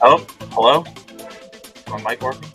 Oh, hello? Is my mic working?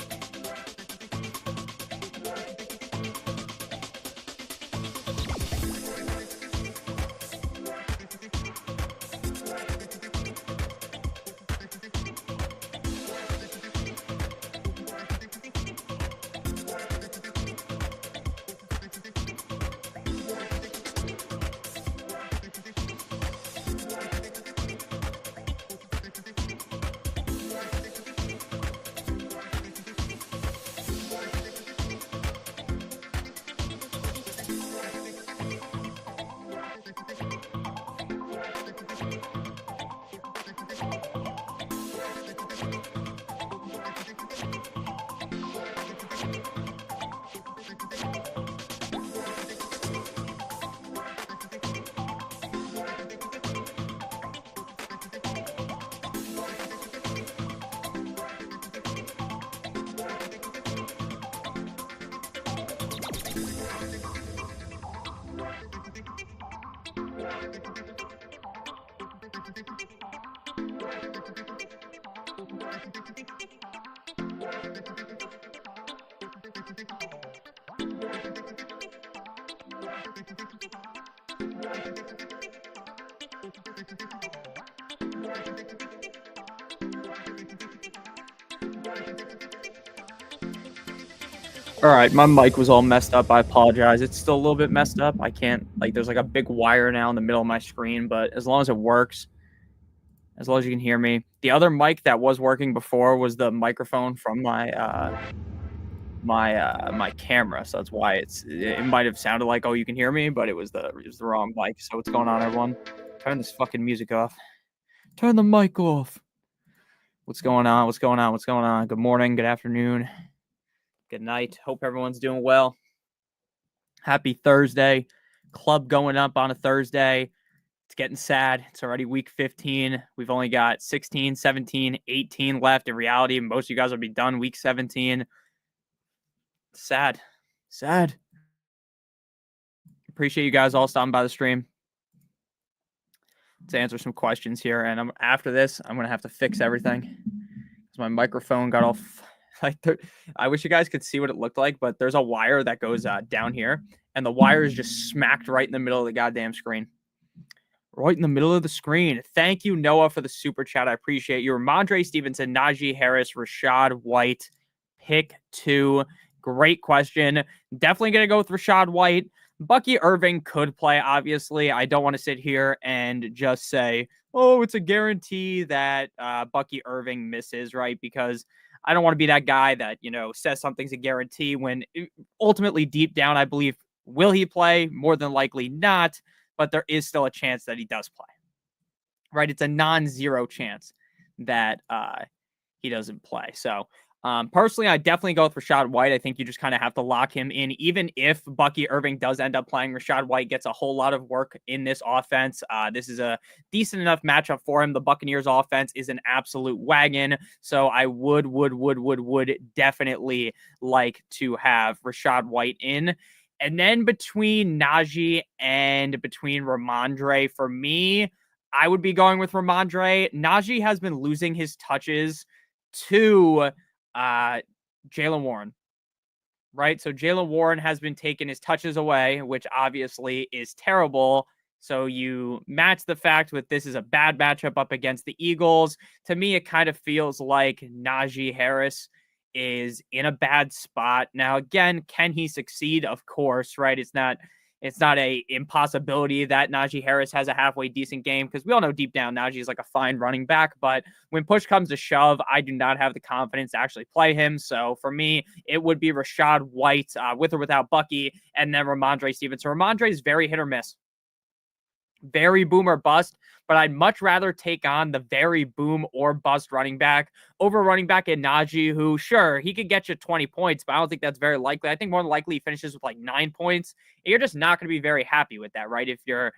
All right, my mic was all messed up. I apologize. It's still a little bit messed up. I can't, there's like a big wire now in the middle of my screen, but as long as it works, as long as you can hear me. The other mic that was working before was the microphone from my my camera, so that's why it might have sounded like, oh, you can hear me, but it was the wrong mic. So what's going on, everyone? Turn this fucking music off. Turn the mic off. What's going on? What's going on? What's going on? Good morning, good afternoon, good night. Hope everyone's doing well. Happy Thursday. Club going up on a Thursday. It's getting sad. It's already week 15. We've only got 16, 17, 18 left. In reality, most of you guys will be done week 17. Sad. Appreciate you guys all stopping by the stream to answer some questions here. And after this, I'm going to have to fix everything because my microphone got all I wish you guys could see what it looked like, but there's a wire that goes down here, and the wire is just smacked right in the middle of the goddamn screen. Right in the middle of the screen. Thank you, Noah, for the super chat. I appreciate you. Ramondre Stevenson, Najee Harris, Rachaad White, pick 2. Great question. Definitely going to go with Rachaad White. Bucky Irving could play, obviously. I don't want to sit here and just say, oh, it's a guarantee that Bucky Irving misses, right? Because I don't want to be that guy that, says something's a guarantee when ultimately deep down, I believe, will he play? More than likely not, but there is still a chance that he does play, right? It's a non-zero chance that he doesn't play. So personally, I definitely go with Rachaad White. I think you just kind of have to lock him in. Even if Bucky Irving does end up playing, Rachaad White gets a whole lot of work in this offense. This is a decent enough matchup for him. The Buccaneers offense is an absolute wagon. So I would definitely like to have Rachaad White in. And then between Najee and between Ramondre, for me, I would be going with Ramondre. Najee has been losing his touches to Jaylen Warren, right? So Jaylen Warren has been taking his touches away, which obviously is terrible. So you match the fact with this is a bad matchup up against the Eagles. To me, it kind of feels like Najee Harris is in a bad spot. Now, again, can he succeed? Of course, right? It's not a impossibility that Najee Harris has a halfway decent game because we all know deep down Najee is like a fine running back. But when push comes to shove, I do not have the confidence to actually play him. So for me, it would be Rachaad White with or without Bucky, and then Ramondre Stevenson. Ramondre is very hit or miss. Very boom or bust, but I'd much rather take on the very boom or bust running back over running back in Najee, who, sure, he could get you 20 points, but I don't think that's very likely. I think more than likely he finishes with like 9 points. And you're just not going to be very happy with that, right? If you're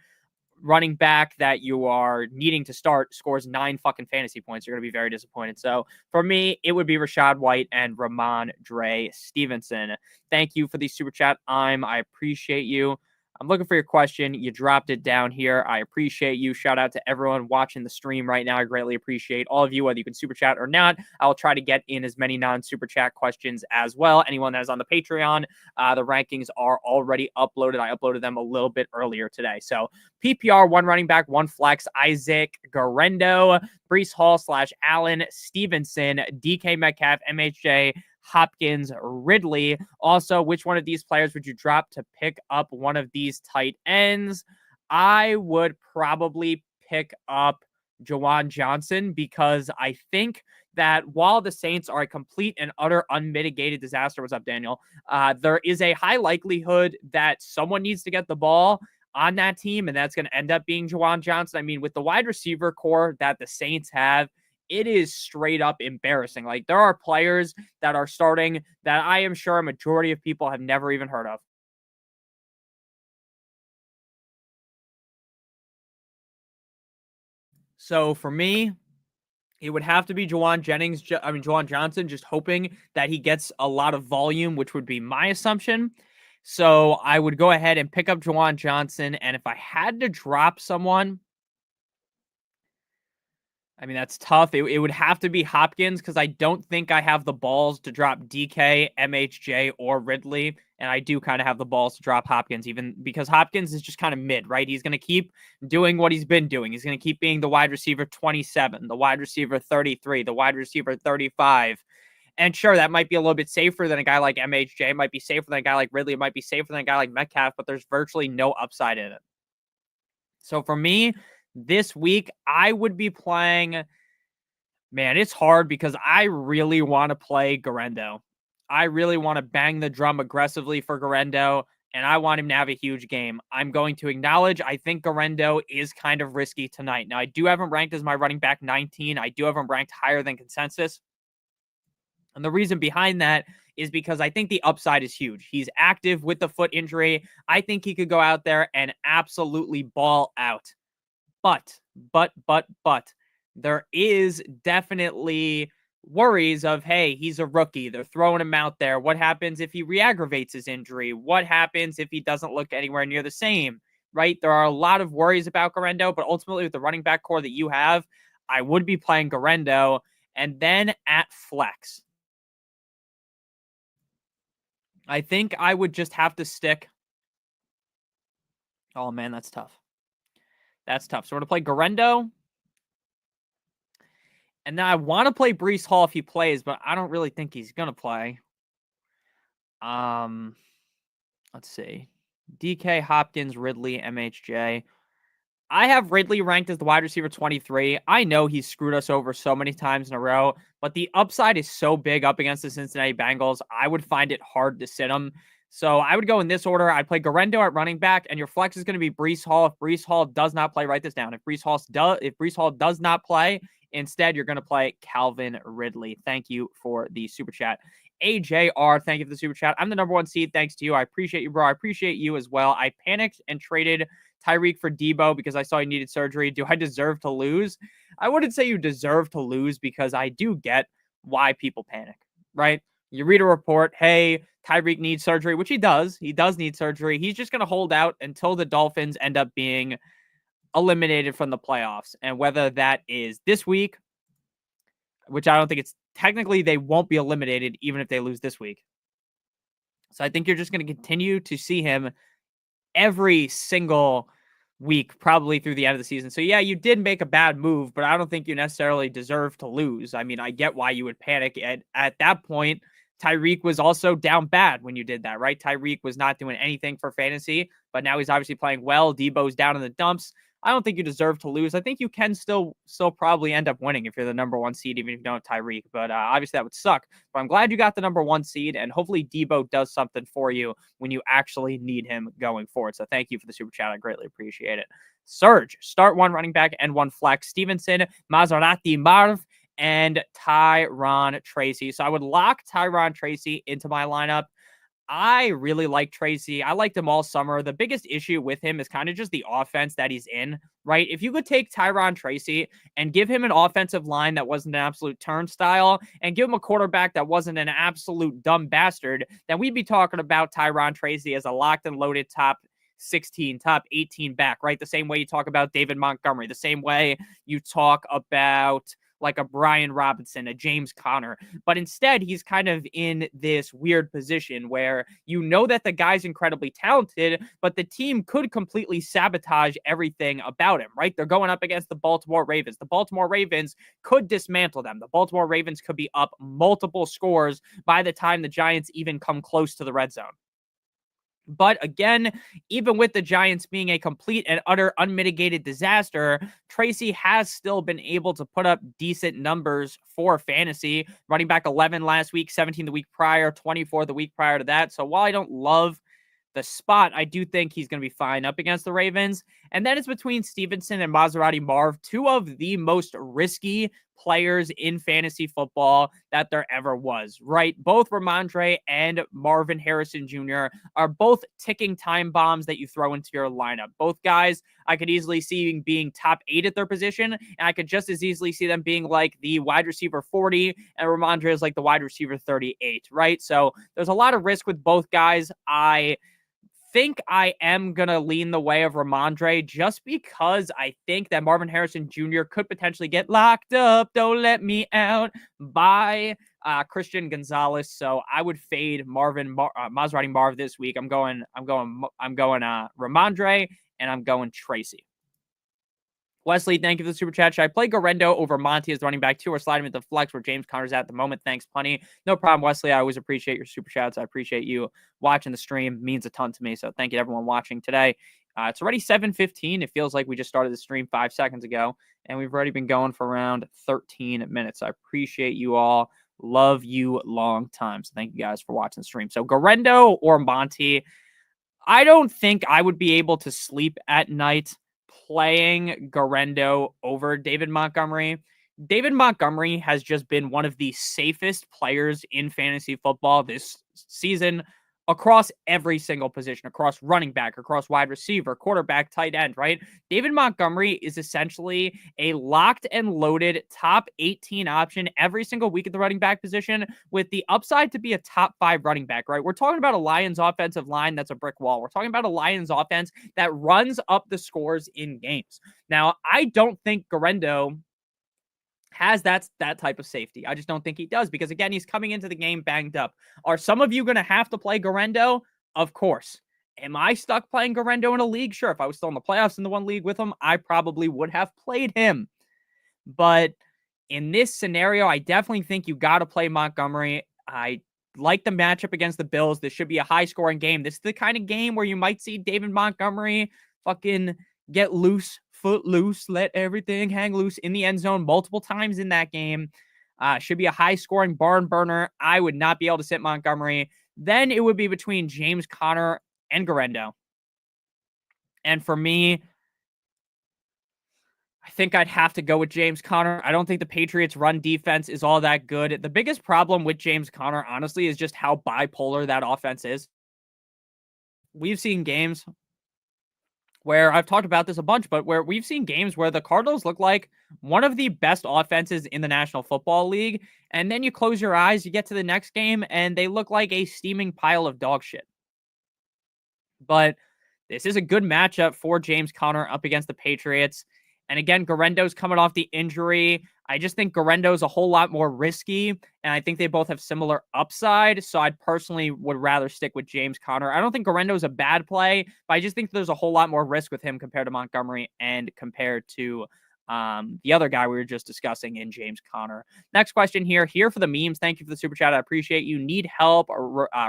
running back that you are needing to start scores 9 fucking fantasy points, you're going to be very disappointed. So for me, it would be Rachaad White and Ramondre Stevenson. Thank you for the super chat. I appreciate you. I'm looking for your question. You dropped it down here. I appreciate you. Shout out to everyone watching the stream right now. I greatly appreciate all of you, whether you can super chat or not. I'll try to get in as many non-super chat questions as well. Anyone that is on the Patreon, the rankings are already uploaded. I uploaded them a little bit earlier today. So PPR, 1 running back, 1 flex, Isaac Guerrero, Breece Hall / Allen Stevenson, DK Metcalf, MHJ, Hopkins, Ridley. Also, which one of these players would you drop to pick up one of these tight ends? I would probably pick up Juwan Johnson because I think that while the Saints are a complete and utter unmitigated disaster, what's up, Daniel? There is a high likelihood that someone needs to get the ball on that team, and that's going to end up being Juwan Johnson. I mean, with the wide receiver core that the Saints have, it is straight up embarrassing. Like, there are players that are starting that I am sure a majority of people have never even heard of. So for me, it would have to be Juwan Johnson, just hoping that he gets a lot of volume, which would be my assumption. So I would go ahead and pick up Juwan Johnson. And if I had to drop someone, I mean, that's tough. It would have to be Hopkins because I don't think I have the balls to drop DK, MHJ, or Ridley. And I do kind of have the balls to drop Hopkins, even because Hopkins is just kind of mid, right? He's going to keep doing what he's been doing. He's going to keep being the wide receiver 27, the wide receiver 33, the wide receiver 35. And sure, that might be a little bit safer than a guy like MHJ. It might be safer than a guy like Ridley. It might be safer than a guy like Metcalf, but there's virtually no upside in it. So for me, this week, I would be playing. Man, it's hard because I really want to play Guerrero. I really want to bang the drum aggressively for Guerrero, and I want him to have a huge game. I'm going to acknowledge I think Guerrero is kind of risky tonight. Now, I do have him ranked as my running back 19. I do have him ranked higher than consensus. And the reason behind that is because I think the upside is huge. He's active with the foot injury. I think he could go out there and absolutely ball out. But, there is definitely worries of, hey, he's a rookie. They're throwing him out there. What happens if he re-aggravates his injury? What happens if he doesn't look anywhere near the same, right? There are a lot of worries about Guerrero, but ultimately with the running back core that you have, I would be playing Guerrero. And then at flex, I think I would just have to stick. Oh, man, that's tough. That's tough. So we're going to play Guerrero. And then I want to play Breece Hall if he plays, but I don't really think he's going to play. Let's see. DK, Hopkins, Ridley, MHJ. I have Ridley ranked as the wide receiver 23. I know he's screwed us over so many times in a row, but the upside is so big up against the Cincinnati Bengals. I would find it hard to sit him. So I would go in this order. I'd play Guerrero at running back, and your flex is going to be Breece Hall. If Breece Hall does not play, write this down. If Breece Hall does not play, instead you're going to play Calvin Ridley. Thank you for the super chat. AJR, thank you for the super chat. I'm the number 1 seed. Thanks to you. I appreciate you, bro. I appreciate you as well. I panicked and traded Tyreek for Debo because I saw he needed surgery. Do I deserve to lose? I wouldn't say you deserve to lose because I do get why people panic, right? You read a report, hey, Tyreek needs surgery, which he does. He does need surgery. He's just going to hold out until the Dolphins end up being eliminated from the playoffs. And whether that is this week, which I don't think it's technically, they won't be eliminated even if they lose this week. So I think you're just going to continue to see him every single week, probably through the end of the season. So yeah, you did make a bad move, but I don't think you necessarily deserve to lose. I mean, I get why you would panic. At that point, Tyreek was also down bad when you did that, right? Tyreek was not doing anything for fantasy, but now he's obviously playing well. Debo's down in the dumps. I don't think you deserve to lose. I think you can still probably end up winning if you're the number 1 seed, even if you don't have Tyreek. But obviously that would suck. But I'm glad you got the number 1 seed, and hopefully Debo does something for you when you actually need him going forward. So thank you for the super chat. I greatly appreciate it. Surge, start 1 running back and 1 flex. Stevenson, Maserati, Marv, and Tyron Tracy. So I would lock Tyron Tracy into my lineup. I really like Tracy. I liked him all summer. The biggest issue with him is kind of just the offense that he's in, right? If you could take Tyron Tracy and give him an offensive line that wasn't an absolute turnstile and give him a quarterback that wasn't an absolute dumb bastard, then we'd be talking about Tyron Tracy as a locked and loaded top 16, top 18 back, right? The same way you talk about David Montgomery, the same way you talk about like a Brian Robinson, a James Conner. But instead, he's kind of in this weird position where you know that the guy's incredibly talented, but the team could completely sabotage everything about him, right? They're going up against the Baltimore Ravens. The Baltimore Ravens could dismantle them. The Baltimore Ravens could be up multiple scores by the time the Giants even come close to the red zone. But again, even with the Giants being a complete and utter unmitigated disaster, Tracy has still been able to put up decent numbers for fantasy. Running back 11 last week, 17 the week prior, 24 the week prior to that. So while I don't love the spot, I do think he's going to be fine up against the Ravens. And then it's between Stevenson and Maserati Marv, two of the most risky players in fantasy football that there ever was, right? Both Ramondre and Marvin Harrison Jr. are both ticking time bombs that you throw into your lineup. Both guys I could easily see being top 8 at their position, and I could just as easily see them being like the wide receiver 40, and Ramondre is like the wide receiver 38, right? So there's a lot of risk with both guys. I think I am going to lean the way of Ramondre just because I think that Marvin Harrison Jr. could potentially get locked up, don't let me out, by Christian Gonzalez. So I would fade Maserati Marv this week. I'm going Ramondre, and I'm going Tracy. Wesley, thank you for the super chat. Should I play Garendo over Monty as the running back 2 or slide him into flex where James Conner's at the moment? Thanks, Punny. No problem, Wesley. I always appreciate your super chats. I appreciate you watching the stream. It means a ton to me. So thank you to everyone watching today. It's already 7:15. It feels like we just started the stream 5 seconds ago, and we've already been going for around 13 minutes. I appreciate you all. Love you long time. So thank you guys for watching the stream. So Garendo or Monty, I don't think I would be able to sleep at night playing Garendo over David Montgomery. David Montgomery has just been one of the safest players in fantasy football this season across every single position, across running back, across wide receiver, quarterback, tight end, right? David Montgomery is essentially a locked and loaded top 18 option every single week at the running back position with the upside to be a top 5 running back, right? We're talking about a Lions offensive line that's a brick wall. We're talking about a Lions offense that runs up the scores in games. Now, I don't think Garendo has that type of safety. I just don't think he does because, again, he's coming into the game banged up. Are some of you going to have to play Garendo? Of course. Am I stuck playing Garendo in a league? Sure. If I was still in the playoffs in the one league with him, I probably would have played him. But in this scenario, I definitely think you got to play Montgomery. I like the matchup against the Bills. This should be a high-scoring game. This is the kind of game where you might see David Montgomery fucking get loose, foot loose, let everything hang loose in the end zone multiple times in that game. Should be a high-scoring barn burner. I would not be able to sit Montgomery. Then it would be between James Conner and Garendo. And for me, I think I'd have to go with James Conner. I don't think the Patriots' run defense is all that good. The biggest problem with James Conner, honestly, is just how bipolar that offense is. We've seen games where I've talked about this a bunch, but where we've seen games where the Cardinals look like one of the best offenses in the National Football League. And then you close your eyes, you get to the next game, and they look like a steaming pile of dog shit. But this is a good matchup for James Conner up against the Patriots. And again, Garendo's coming off the injury. I just think Garendo's a whole lot more risky, and I think they both have similar upside. So I'd personally would rather stick with James Conner. I don't think Garendo's a bad play, but I just think there's a whole lot more risk with him compared to Montgomery and compared to the other guy we were just discussing in James Conner. Next question here for the memes. Thank you for the super chat. I appreciate you. Need help?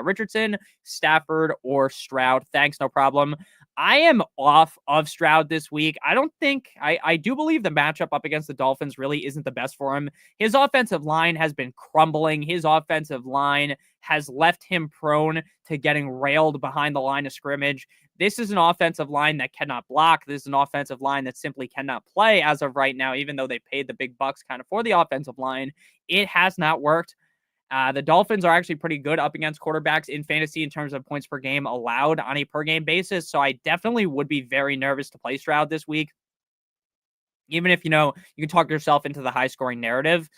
Richardson, Stafford, or Stroud? Thanks, no problem. I am off of Stroud this week. I do believe the matchup up against the Dolphins really isn't the best for him. His offensive line has been crumbling. His offensive line has left him prone to getting railed behind the line of scrimmage. This is an offensive line that cannot block. This is an offensive line that simply cannot play as of right now, even though they paid the big bucks kind of for the offensive line. It has not worked. The Dolphins are actually pretty good up against quarterbacks in fantasy in terms of points per game allowed on a per game basis. So I definitely would be very nervous to play Stroud this week. Even if, you can talk yourself into the high scoring narrative.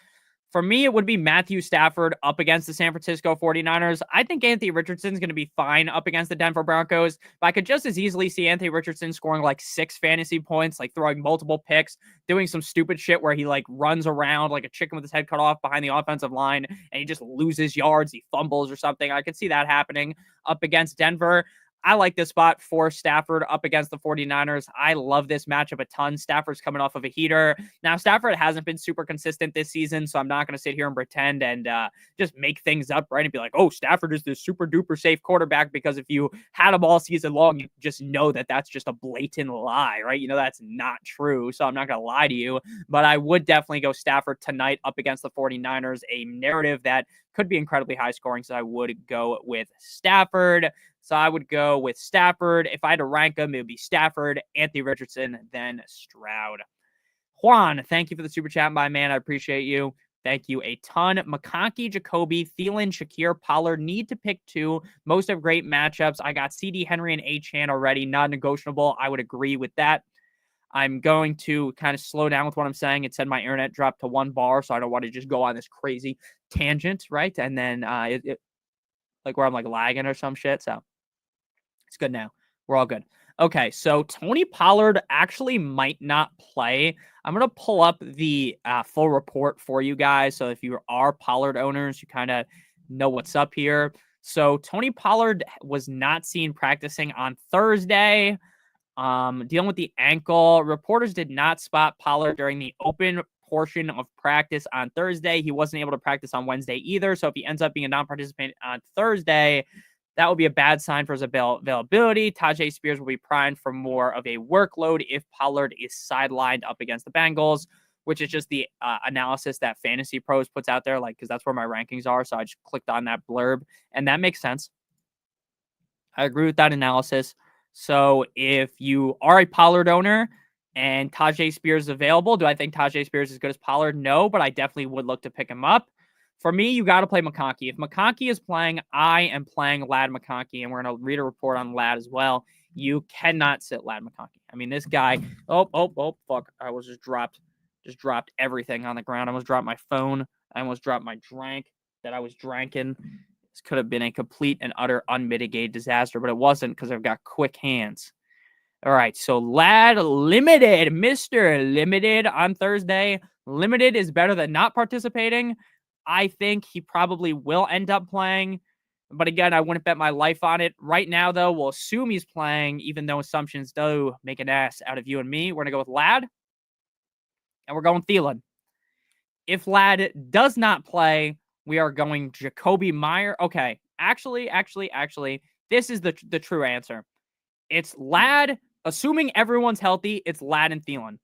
For me, it would be Matthew Stafford up against the San Francisco 49ers. I think Anthony Richardson's going to be fine up against the Denver Broncos, but I could just as easily see Anthony Richardson scoring like 6 fantasy points, like throwing multiple picks, doing some stupid shit where he like runs around like a chicken with his head cut off behind the offensive line and he just loses yards, he fumbles or something. I could see that happening up against Denver. I like this spot for Stafford up against the 49ers. I love this matchup a ton. Stafford's coming off of a heater. Now, Stafford hasn't been super consistent this season, so I'm not going to sit here and pretend and just make things up, right? And be like, oh, Stafford is this super duper safe quarterback, because if you had him all season long, you just know that that's just a blatant lie, right? You know that's not true, so I'm not going to lie to you. But I would definitely go Stafford tonight up against the 49ers, a narrative that could be incredibly high scoring, so I would go with Stafford. So I would go with Stafford. If I had to rank them, it would be Stafford, Anthony Richardson, then Stroud. Juan, thank you for the super chat, my man. I appreciate you. Thank you a ton. McConkey, Jacoby, Thielen, Shakir, Pollard need to pick 2. Most have great matchups. I got CD Henry and Achane already. Not negotiable. I would agree with that. I'm going to kind of slow down with what I'm saying. It said my internet dropped to 1 bar, so I don't want to just go on this crazy tangent, right? And then like where I'm like lagging or some shit. So it's good now. We're all good. Okay, so Tony Pollard actually might not play. I'm going to pull up the full report for you guys. So if you are Pollard owners, you kind of know what's up here. So Tony Pollard was not seen practicing on Thursday, dealing with the ankle. Reporters did not spot Pollard during the open portion of practice on Thursday. He wasn't able to practice on Wednesday either. So if he ends up being a non-participant on Thursday, that will be a bad sign for his availability. Tajay Spears will be primed for more of a workload if Pollard is sidelined up against the Bengals, which is just the analysis that Fantasy Pros puts out there, like, because that's where my rankings are. So I just clicked on that blurb, and that makes sense. I agree with that analysis. So if you are a Pollard owner and Tajay Spears is available, do I think Tajay Spears is as good as Pollard? No, but I definitely would look to pick him up. For me, you got to play McConkey. If McConkey is playing, I am playing Ladd McConkey, and we're going to read a report on Ladd as well. You cannot sit Ladd McConkey. I mean, this guy, fuck. I was just dropped everything on the ground. I almost dropped my phone. I almost dropped my drink that I was drinking. This could have been a complete and utter unmitigated disaster, but it wasn't because I've got quick hands. All right, so Ladd limited, Mr. Limited on Thursday. Limited is better than not participating. I think he probably will end up playing. But again, I wouldn't bet my life on it. Right now, though, we'll assume he's playing, even though assumptions do make an ass out of you and me. We're going to go with Ladd. And we're going Thielen. If Ladd does not play, we are going Jacoby Meyer. Okay, actually, this is the true answer. It's Ladd, assuming everyone's healthy, it's Ladd and Thielen,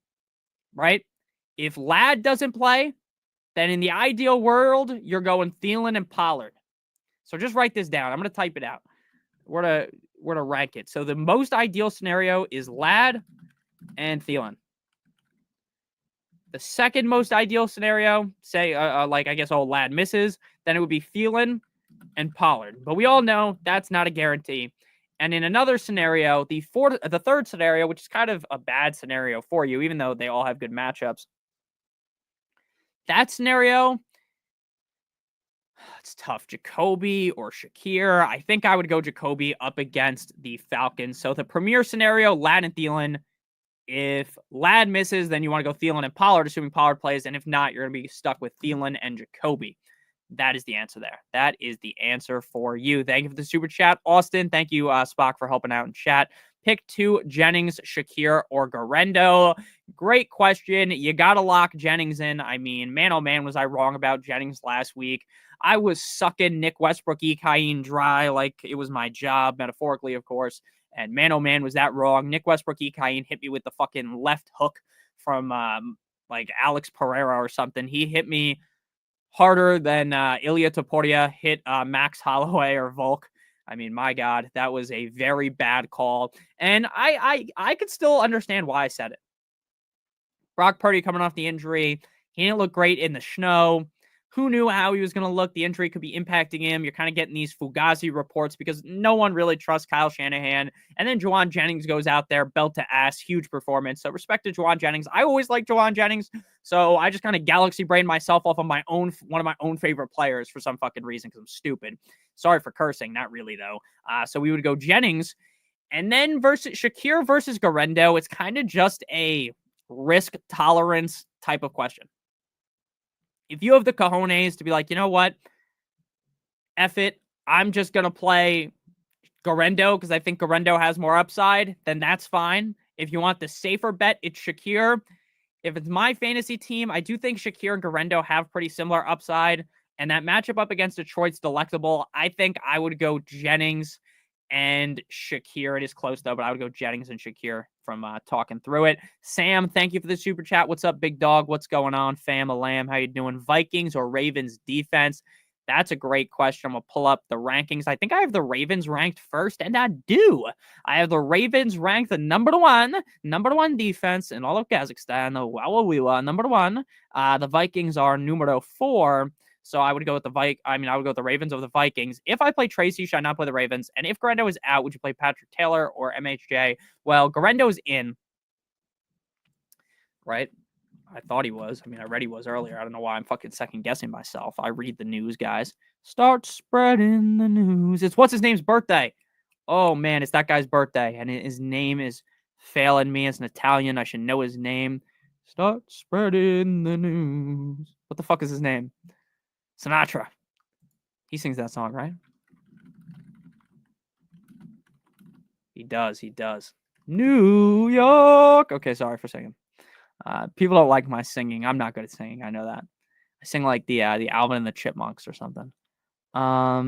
right? If Ladd doesn't play, then in the ideal world, you're going Thielen and Pollard. So just write this down. I'm going to type it out. We're to rank it. So the most ideal scenario is Ladd and Thielen. The second most ideal scenario, say, Ladd misses, then it would be Thielen and Pollard. But we all know that's not a guarantee. And in another scenario, the third scenario, which is kind of a bad scenario for you, even though they all have good matchups, that scenario, it's tough. Jacoby or Shakir. I think I would go Jacoby up against the Falcons. So the premier scenario, Ladd and Thielen. If Ladd misses, then you want to go Thielen and Pollard, assuming Pollard plays. And if not, you're going to be stuck with Thielen and Jacoby. That is the answer there. That is the answer for you. Thank you for the super chat, Austin. Thank you, Spock, for helping out in chat. Pick 2, Jennings, Shakir, or Garendo. Great question. You got to lock Jennings in. I mean, man, oh man, was I wrong about Jennings last week. I was sucking Nick Westbrook-Ekaine dry like it was my job, metaphorically, of course. And man, oh man, was that wrong. Nick Westbrook-Ekaine hit me with the fucking left hook from like Alex Pereira or something. He hit me harder than Ilya Topuria hit Max Holloway or Volk. I mean, my God, that was a very bad call. And I could still understand why I said it. Brock Purdy coming off the injury. He didn't look great in the snow. Who knew how he was going to look? The injury could be impacting him. You're kind of getting these Fugazi reports because no one really trusts Kyle Shanahan. And then Juwan Jennings goes out there, belt to ass, huge performance. So respect to Juwan Jennings. I always like Juwan Jennings. So I just kind of galaxy brained myself off of one of my own favorite players for some fucking reason because I'm stupid. Sorry for cursing. Not really, though. So we would go Jennings. And then versus Shakir versus Garendo, it's kind of just a risk tolerance type of question. If you have the cojones to be like, you know what? F it. I'm just going to play Garendo because I think Garendo has more upside, then that's fine. If you want the safer bet, it's Shakir. If it's my fantasy team, I do think Shakir and Garendo have pretty similar upside. And that matchup up against Detroit's delectable. I think I would go Jennings and Shakir. It is close, though, but I would go Jennings and Shakir from talking through it. Sam, thank you for the super chat. What's up, big dog? What's going on, fam? A lamb. How you doing? Vikings or Ravens defense? That's a great question. I'm going to pull up the rankings. I think I have the Ravens ranked first, and I do. I have the Ravens ranked the number one defense in all of Kazakhstan. The Wawawiwa, number one. The Vikings are numero 4. So I would go with I would go with the Ravens over the Vikings. If I play Tracy, should I not play the Ravens? And if Garendo is out, would you play Patrick Taylor or MHJ? Well, Garendo's in, right? I thought he was. I mean, I read he was earlier. I don't know why I'm fucking second guessing myself. I read the news, guys. Start spreading the news. It's what's his name's birthday. Oh man, it's that guy's birthday, and his name is failing me. It's an Italian. I should know his name. Start spreading the news. What the fuck is his name? Sinatra. He sings that song, right? He does. New York. Okay, sorry for singing. People don't like my singing. I'm not good at singing. I know that. I sing like the Alvin and the Chipmunks or something. Yeah.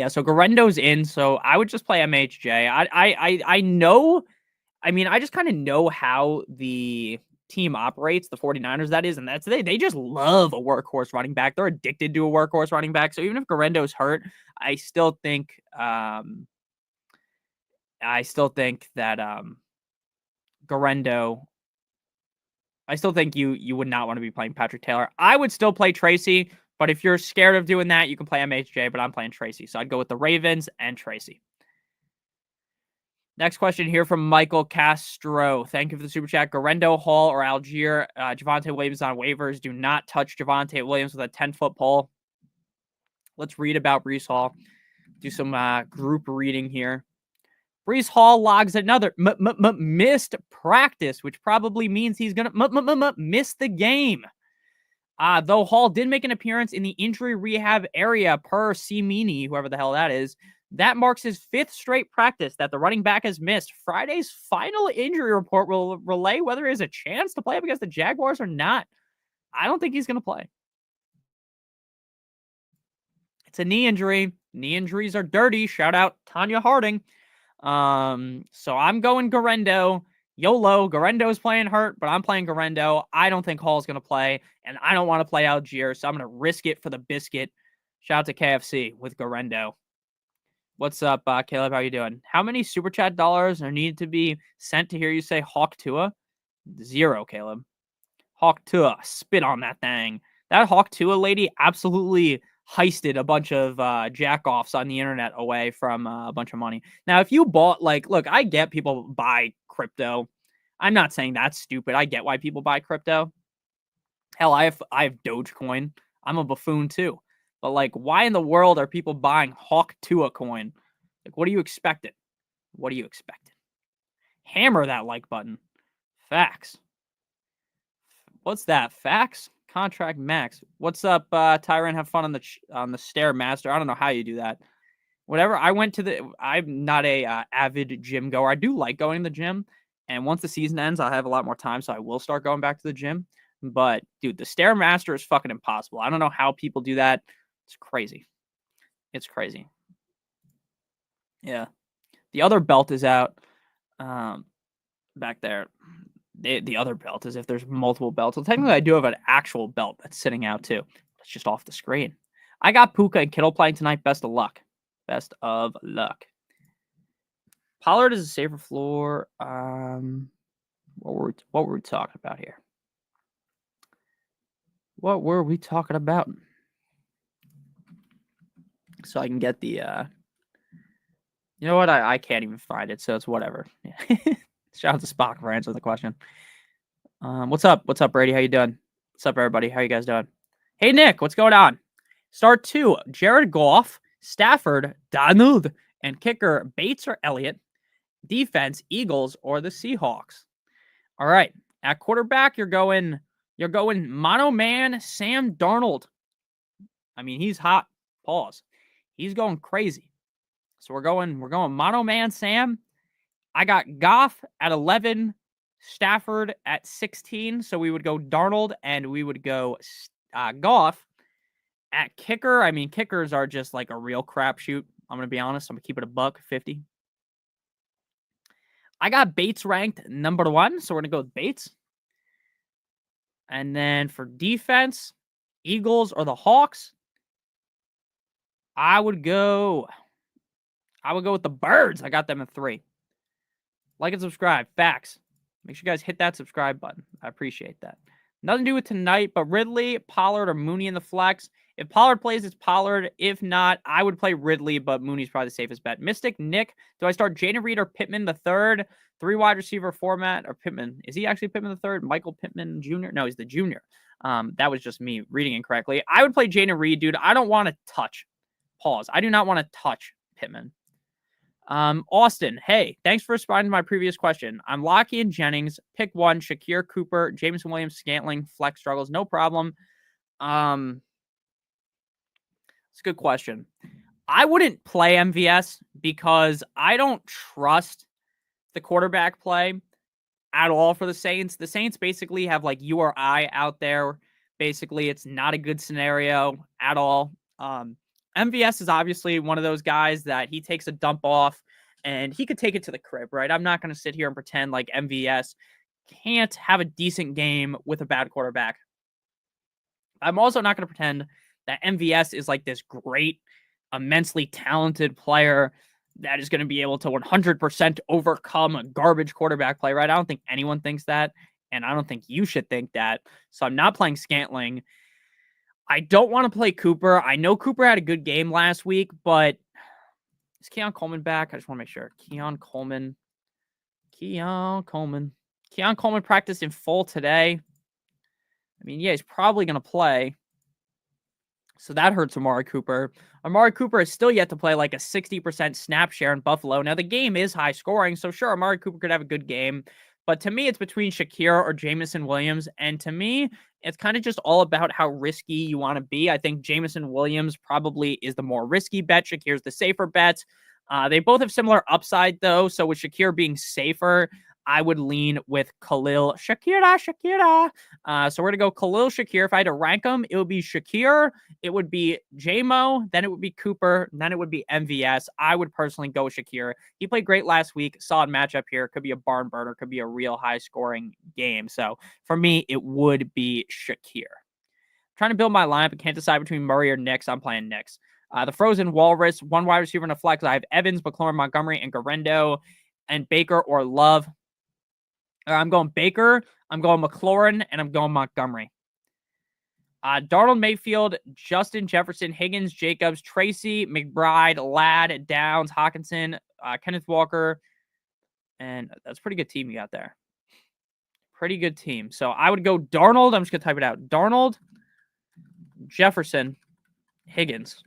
So Garendo's in. So I would just play MHJ. I know. I mean, I just kind of know how the team operates, the 49ers, that is, and that's they just love a workhorse running back. They're addicted to a workhorse running back. So even if Garendo's hurt, I still think that Garendo. I still think you would not want to be playing Patrick Taylor. I would still play Tracy, but if you're scared of doing that, you can play MHJ, but I'm playing Tracy. So I'd go with the Ravens and Tracy. Next question here from Michael Castro. Thank you for the super chat. Garendo, Hall, or Algier. Javonte Williams on waivers. Do not touch Javonte Williams with a 10-foot pole. Let's read about Breece Hall. Do some group reading here. Breece Hall logs another missed practice, which probably means he's going to miss the game. Though Hall did make an appearance in the injury rehab area per Cimini, whoever the hell that is, that marks his 5th straight practice that the running back has missed. Friday's final injury report will relay whether he has a chance to play up against the Jaguars or not. I don't think he's going to play. It's a knee injury. Knee injuries are dirty. Shout out Tanya Harding. So I'm going Garendo. YOLO. Garendo's playing hurt, but I'm playing Garendo. I don't think Hall's going to play, and I don't want to play Algier, so I'm going to risk it for the biscuit. Shout out to KFC with Garendo. What's up, Caleb? How you doing? How many super chat dollars are needed to be sent to hear you say Hawk Tua? 0, Caleb. Hawk Tua. Spit on that thing. That Hawk Tua lady absolutely heisted a bunch of jack-offs on the internet away from a bunch of money. Now, if you bought, look, I get people buy crypto. I'm not saying that's stupid. I get why people buy crypto. Hell, I have Dogecoin. I'm a buffoon too. But why in the world are people buying Hawk Tua coin? What are you expecting? What are you expecting? Hammer that like button. Facts. What's that? Facts? Contract max. What's up, Tyron? Have fun on the Stairmaster. I don't know how you do that. Whatever. I'm not a avid gym goer. I do like going to the gym, and once the season ends, I'll have a lot more time, so I will start going back to the gym. But dude, the Stairmaster is fucking impossible. I don't know how people do that. It's crazy. It's crazy. Yeah. The other belt is out. Back there. The other belt is if there's multiple belts. Well, technically, I do have an actual belt that's sitting out too. It's just off the screen. I got Puka and Kittle playing tonight. Best of luck. Best of luck. Pollard is a safer floor. What were we talking about here? What were we talking about? So I can get the, you know what? I can't even find it, so it's whatever. Shout out to Spock for answering the question. What's up? What's up, Brady? How you doing? What's up, everybody? How you guys doing? Hey, Nick, what's going on? Start 2, Jared Goff, Stafford, Donald, and kicker Bates or Elliott. Defense, Eagles or the Seahawks. All right. At quarterback, you're going mono man Sam Darnold. I mean, he's hot. Pause. He's going crazy. So we're going mono man Sam. I got Goff at 11, Stafford at 16. So we would go Darnold and we would go Goff. At kicker, I mean, kickers are just like a real crapshoot. I'm going to be honest. I'm going to keep it $1.50. I got Bates ranked number 1, so we're going to go with Bates. And then for defense, Eagles or the Hawks, I would go with the Birds. I got them at 3. Like and subscribe. Facts. Make sure you guys hit that subscribe button. I appreciate that. Nothing to do with tonight, but Ridley, Pollard, or Mooney in the flex. If Pollard plays, it's Pollard. If not, I would play Ridley, but Mooney's probably the safest bet. Mystic, Nick, do I start Jaden Reed or Pittman the third? 3 wide receiver format or Pittman? Is he actually Pittman the third? Michael Pittman Jr.? No, he's the junior. That was just me reading incorrectly. I would play Jaden Reed, dude. I don't want to touch. Pause. I do not want to touch Pittman. Austin, hey, thanks for responding to my previous question. I'm Lockie and Jennings. Pick 1, Shakir Cooper, Jameson Williams, Scantling, flex struggles. No problem. It's a good question. I wouldn't play MVS because I don't trust the quarterback play at all for the Saints. The Saints basically have like you or I out there. Basically, it's not a good scenario at all. MVS is obviously one of those guys that he takes a dump off and he could take it to the crib, right? I'm not going to sit here and pretend like MVS can't have a decent game with a bad quarterback. I'm also not going to pretend that MVS is like this great, immensely talented player that is going to be able to 100% overcome a garbage quarterback play, right? I don't think anyone thinks that, and I don't think you should think that. So I'm not playing Scantling. I don't want to play Cooper. I know Cooper had a good game last week, but is Keon Coleman back? I just want to make sure. Keon Coleman practiced in full today. I mean, yeah, he's probably going to play. So that hurts Amari Cooper. Amari Cooper is still yet to play like a 60% snap share in Buffalo. Now, the game is high scoring, so sure, Amari Cooper could have a good game. But to me, it's between Shakir or Jameson Williams. And to me, it's kind of just all about how risky you want to be. I think Jameson Williams probably is the more risky bet. Shakir's the safer bet. They both have similar upside, though. So with Shakir being safer, I would lean with Khalil Shakira. So we're going to go Khalil Shakir. If I had to rank them, it would be Shakir, it would be J-Mo, then it would be Cooper, then it would be MVS. I would personally go with Shakir. He played great last week. Solid matchup here. Could be a barn burner. Could be a real high-scoring game. So for me, it would be Shakir. Trying to build my lineup and can't decide between Murray or Nix. I'm playing Nix. The Frozen Walrus, 1 wide receiver in a flex. I have Evans, McLaurin, Montgomery, and Garendo, and Baker or Love. I'm going Baker, I'm going McLaurin, and I'm going Montgomery. Darnold, Mayfield, Justin Jefferson, Higgins, Jacobs, Tracy, McBride, Ladd, Downs, Hawkinson, Kenneth Walker. And that's a pretty good team you got there. Pretty good team. So I would go Darnold. I'm just going to type it out. Darnold, Jefferson, Higgins.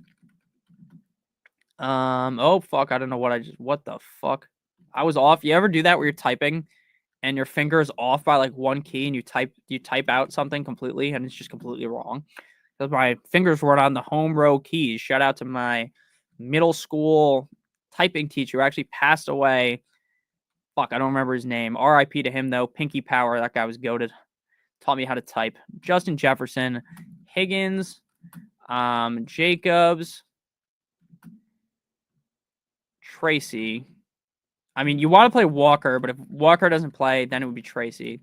Oh, fuck. I don't know what the fuck? I was off. You ever do that where you're typing and your finger is off by like one key and you type out something completely and it's just completely wrong? Because my fingers weren't on the home row keys. Shout out to my middle school typing teacher who actually passed away. Fuck, I don't remember his name. RIP to him, though. Pinky Power. That guy was goated. Taught me how to type. Justin Jefferson, Higgins, Jacobs, Tracy. I mean, you want to play Walker, but if Walker doesn't play, then it would be Tracy.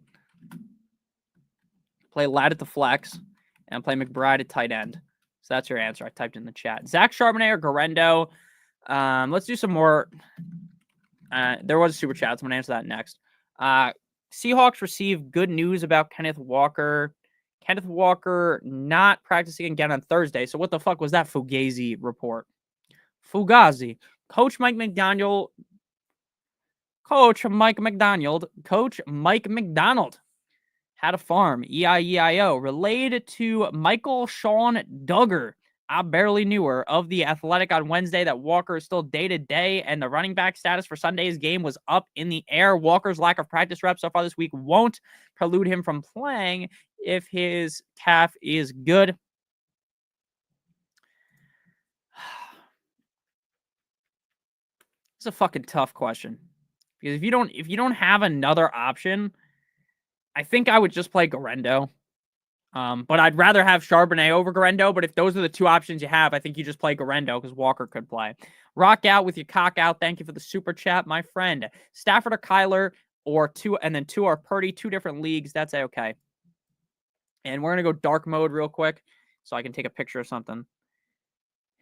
Play Ladd at the flex, and play McBride at tight end. So that's your answer. I typed in the chat. Zach Charbonnet or Garendo. Let's do some more. There was a super chat, so I'm going to answer that next. Seahawks receive good news about Kenneth Walker. Kenneth Walker not practicing again on Thursday. So what the fuck was that Fugazi report? Fugazi. Coach Mike McDonald had a farm, E-I-E-I-O, related to Michael Sean Duggar. I barely knew her, of The Athletic on Wednesday, that Walker is still day-to-day, and the running back status for Sunday's game was up in the air. Walker's lack of practice reps so far this week won't preclude him from playing if his calf is good. It's a fucking tough question. Because if you don't have another option, I think I would just play Garendo. But I'd rather have Charbonnet over Garendo. But if those are the two options you have, I think you just play Garendo because Walker could play. Rock out with your cock out. Thank you for the super chat, my friend. Stafford or Kyler or two, and then two or Purdy, two different leagues. That's okay. And we're gonna go dark mode real quick so I can take a picture of something.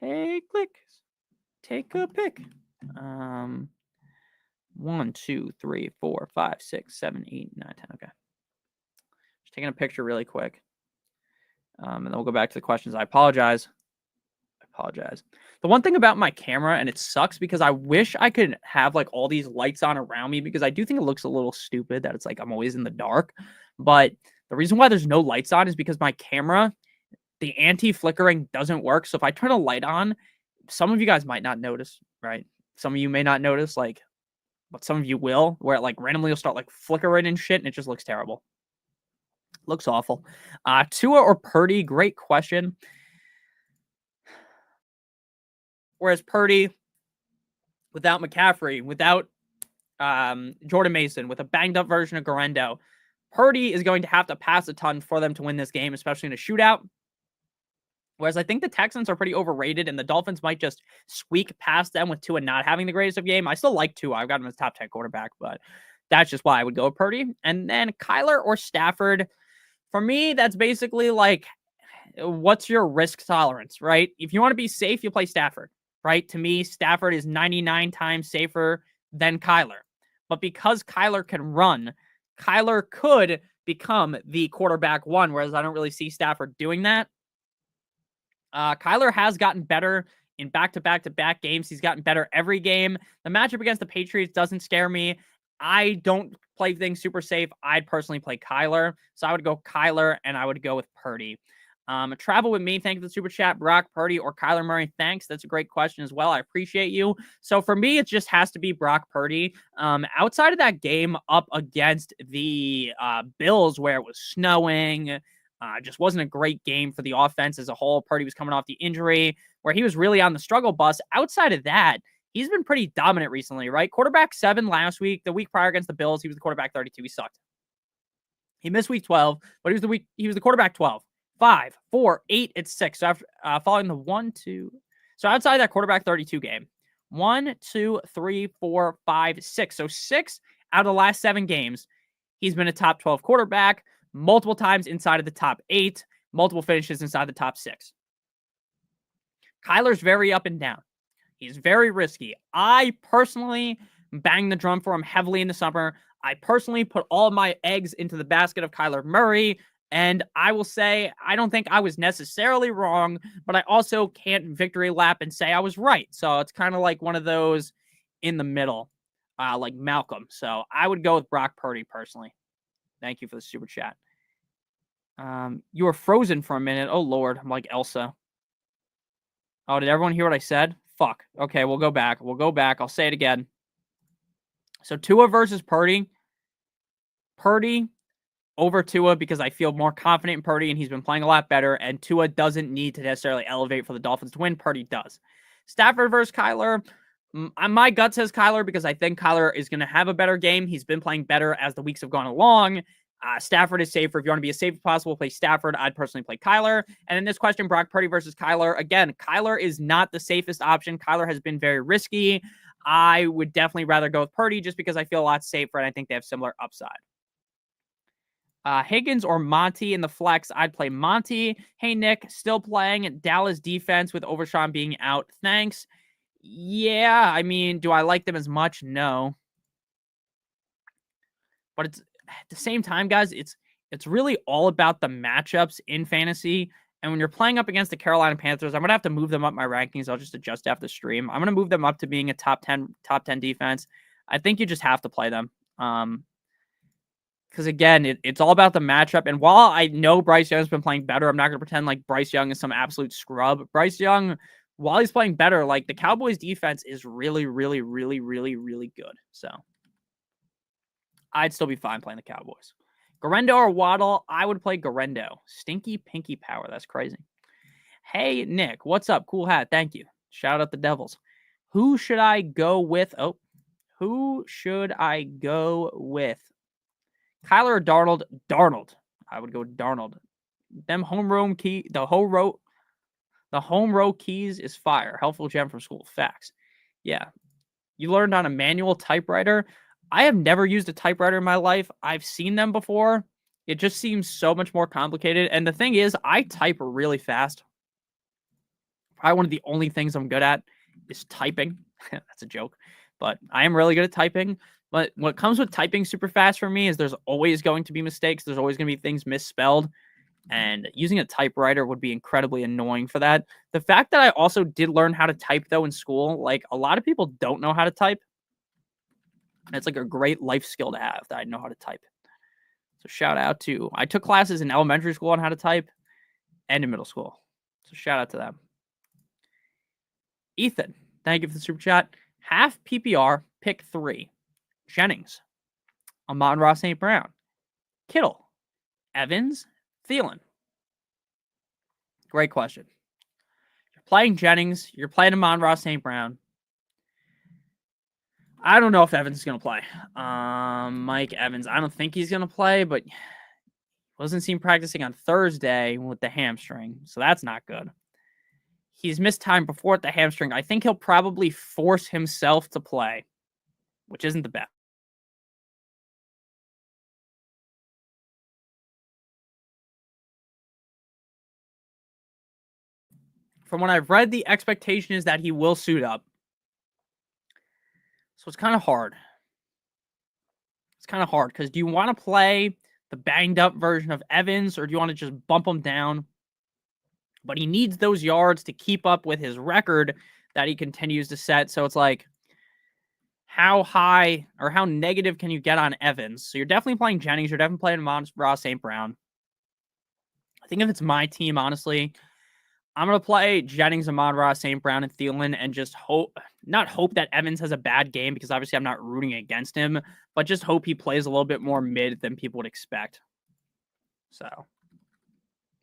Hey, click. Take a pic. 1, 2, 3, 4, 5, 6, 7, 8, 9, 10. Okay. Just taking a picture really quick. And then we'll go back to the questions. I apologize. The one thing about my camera, and it sucks because I wish I could have like all these lights on around me, because I do think it looks a little stupid that it's like I'm always in the dark. But the reason why there's no lights on is because my camera, the anti-flickering doesn't work. So if I turn a light on, some of you guys might not notice, right? Some of you may not notice, but some of you will, where it like randomly will start like flickering and shit, and it just looks terrible. Looks awful. Tua or Purdy? Great question. Whereas Purdy, without McCaffrey, without Jordan Mason, with a banged up version of Garendo, Purdy is going to have to pass a ton for them to win this game, especially in a shootout. Whereas I think the Texans are pretty overrated, and the Dolphins might just squeak past them with Tua not having the greatest of game. I still like Tua. I've got him as top 10 quarterback, but that's just why I would go with Purdy. And then Kyler or Stafford. For me, that's basically like, what's your risk tolerance, right? If you want to be safe, you play Stafford, right? To me, Stafford is 99 times safer than Kyler. But because Kyler can run, Kyler could become the quarterback one, whereas I don't really see Stafford doing that. Kyler has gotten better in back-to-back-to-back games. He's gotten better every game. The matchup against the Patriots doesn't scare me. I don't play things super safe. I'd personally play Kyler. So I would go Kyler, and I would go with Purdy. Travel with me. Thank you for the super chat. Brock Purdy or Kyler Murray? Thanks. That's a great question as well. I appreciate you. So for me, it just has to be Brock Purdy. Outside of that game up against the Bills where it was snowing, just wasn't a great game for the offense as a whole. Purdy was coming off the injury where he was really on the struggle bus. Outside of that, he's been pretty dominant recently, right? Quarterback 7 last week. The week prior against the Bills, he was the quarterback 32. He sucked. He missed week 12, but he was the quarterback 12. 5, 4, 8, it's 6. So after following the 1, 2. So outside that quarterback 32 game, 1, 2, 3, 4, 5, 6. So 6 out of the last 7 games, he's been a top 12 quarterback, multiple times inside of the top 8, multiple finishes inside the top 6. Kyler's very up and down. He's very risky. I personally banged the drum for him heavily in the summer. I personally put all of my eggs into the basket of Kyler Murray. And I will say, I don't think I was necessarily wrong, but I also can't victory lap and say I was right. So it's kind of like one of those in the middle, like Malcolm. So I would go with Brock Purdy personally. Thank you for the super chat. You were frozen for a minute. Oh, Lord. I'm like Elsa. Oh, did everyone hear what I said? Fuck. Okay, we'll go back. I'll say it again. So Tua versus Purdy. Purdy over Tua because I feel more confident in Purdy and he's been playing a lot better, and Tua doesn't need to necessarily elevate for the Dolphins to win. Purdy does. Stafford versus Kyler. My gut says Kyler because I think Kyler is going to have a better game. He's been playing better as the weeks have gone along. Stafford is safer. If you want to be as safe as possible, play Stafford. I'd personally play Kyler. And in this question, Brock Purdy versus Kyler. Again, Kyler is not the safest option. Kyler has been very risky. I would definitely rather go with Purdy just because I feel a lot safer and I think they have similar upside. Higgins or Monty in the flex. I'd play Monty. Hey, Nick, still playing Dallas defense with Overshawn being out. Thanks. Yeah, I mean, do I like them as much? No. But it's at the same time, guys, it's it's really all about the matchups in fantasy. And when you're playing up against the Carolina Panthers, I'm going to have to move them up my rankings. I'll just adjust after the stream. I'm going to move them up to being a top 10 defense. I think you just have to play them. Because again, it's all about the matchup. And while I know Bryce Young's been playing better, I'm not going to pretend like Bryce Young is some absolute scrub. Bryce Young, while he's playing better, like the Cowboys defense is really, really, really, really, really good. So I'd still be fine playing the Cowboys. Garendo or Waddle? I would play Garendo. Stinky Pinky Power. That's crazy. Hey, Nick. What's up? Cool hat. Thank you. Shout out the Devils. Who should I go with? Oh, who should I go with? Kyler or Darnold? Darnold. I would go Darnold. Them homeroom key, the home row keys is fire. Helpful gem from school. Facts. Yeah. You learned on a manual typewriter. I have never used a typewriter in my life. I've seen them before. It just seems so much more complicated. And the thing is, I type really fast. Probably one of the only things I'm good at is typing. That's a joke. But I am really good at typing. But what comes with typing super fast for me is there's always going to be mistakes. There's always going to be things misspelled. And using a typewriter would be incredibly annoying for that. The fact that I also did learn how to type, though, in school, like a lot of people don't know how to type. It's like a great life skill to have that I know how to type. So shout out to, I took classes in elementary school on how to type and in middle school. So shout out to them. Ethan, thank you for the super chat. Half PPR, pick 3. Jennings, Amon-Ra St. Brown, Kittle, Evans, Thielen. Great question. You're playing Jennings. You're playing Amon-Ra St. Brown. I don't know if Evans is going to play. Mike Evans, I don't think he's going to play, but wasn't seen practicing on Thursday with the hamstring, so that's not good. He's missed time before with the hamstring. I think he'll probably force himself to play, which isn't the best. From what I've read, the expectation is that he will suit up. So it's kind of hard. It's kind of hard because do you want to play the banged up version of Evans or do you want to just bump him down? But he needs those yards to keep up with his record that he continues to set. So it's like, how high or how negative can you get on Evans? So you're definitely playing Jennings. You're definitely playing Amon-Ra St. Brown. I think if it's my team, honestly, I'm going to play Jennings, Amon-Ra St. Brown, and Thielen and just not hope that Evans has a bad game because obviously I'm not rooting against him, but just hope he plays a little bit more mid than people would expect. So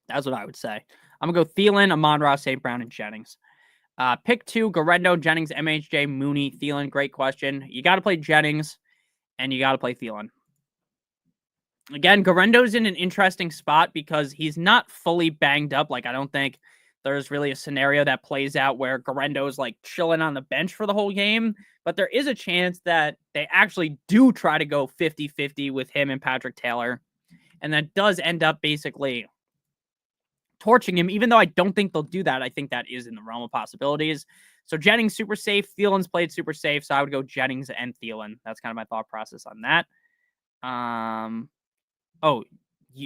that's what I would say. I'm going to go Thielen, Amon-Ra St. Brown, and Jennings. Pick 2, Garendo, Jennings, MHJ, Mooney, Thielen. Great question. You got to play Jennings, and you got to play Thielen. Again, Garendo's in an interesting spot because he's not fully banged up. Like, I don't think there's really a scenario that plays out where Garendo's like chilling on the bench for the whole game. But there is a chance that they actually do try to go 50-50 with him and Patrick Taylor. And that does end up basically torching him, even though I don't think they'll do that. I think that is in the realm of possibilities. So Jennings, super safe. Thielen's played super safe. So I would go Jennings and Thielen. That's kind of my thought process on that. Oh,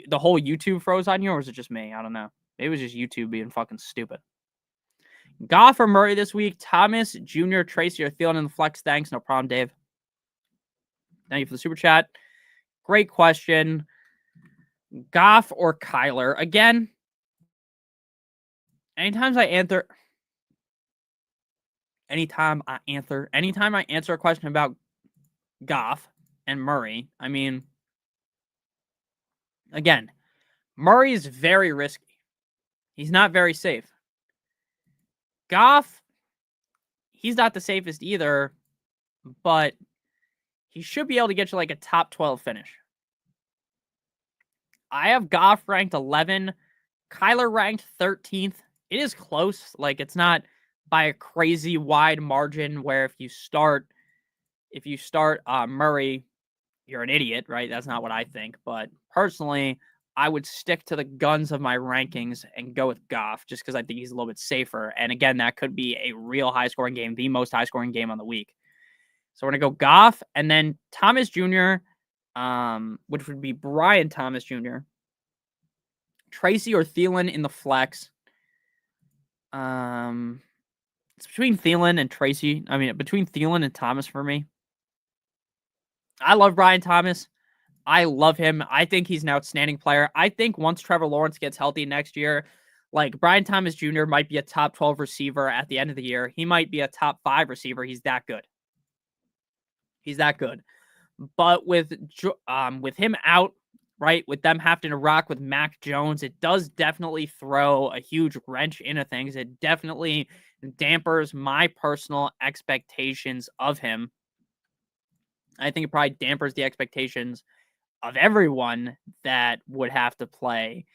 the whole YouTube froze on you, or was it just me? I don't know. It was just YouTube being fucking stupid. Goff or Murray this week? Thomas, Jr., Tracy, or Thielen in the flex? Thanks. No problem, Dave. Thank you for the super chat. Great question. Goff or Kyler? Again, anytime I answer a question about Goff and Murray, I mean, again, Murray is very risky. He's not very safe. Goff, he's not the safest either, but he should be able to get you like a top 12 finish. I have Goff ranked 11, Kyler ranked 13th. It is close. Like, it's not by a crazy wide margin where if you start Murray, you're an idiot, right? That's not what I think. But personally, I would stick to the guns of my rankings and go with Goff just because I think he's a little bit safer. And again, that could be a real high-scoring game, the most high-scoring game on the week. So we're going to go Goff and then Thomas Jr., which would be Brian Thomas Jr. Tracy or Thielen in the flex. It's between Thielen and Tracy. I mean, between Thielen and Thomas for me. I love Brian Thomas. I love him. I think he's an outstanding player. I think once Trevor Lawrence gets healthy next year, like Brian Thomas Jr. might be a top 12 receiver at the end of the year. He might be a top 5 receiver. He's that good. He's that good. But with him out, right, with them having to rock with Mac Jones, it does definitely throw a huge wrench into things. It definitely dampers my personal expectations of him. I think it probably dampers the expectations of everyone that would have to play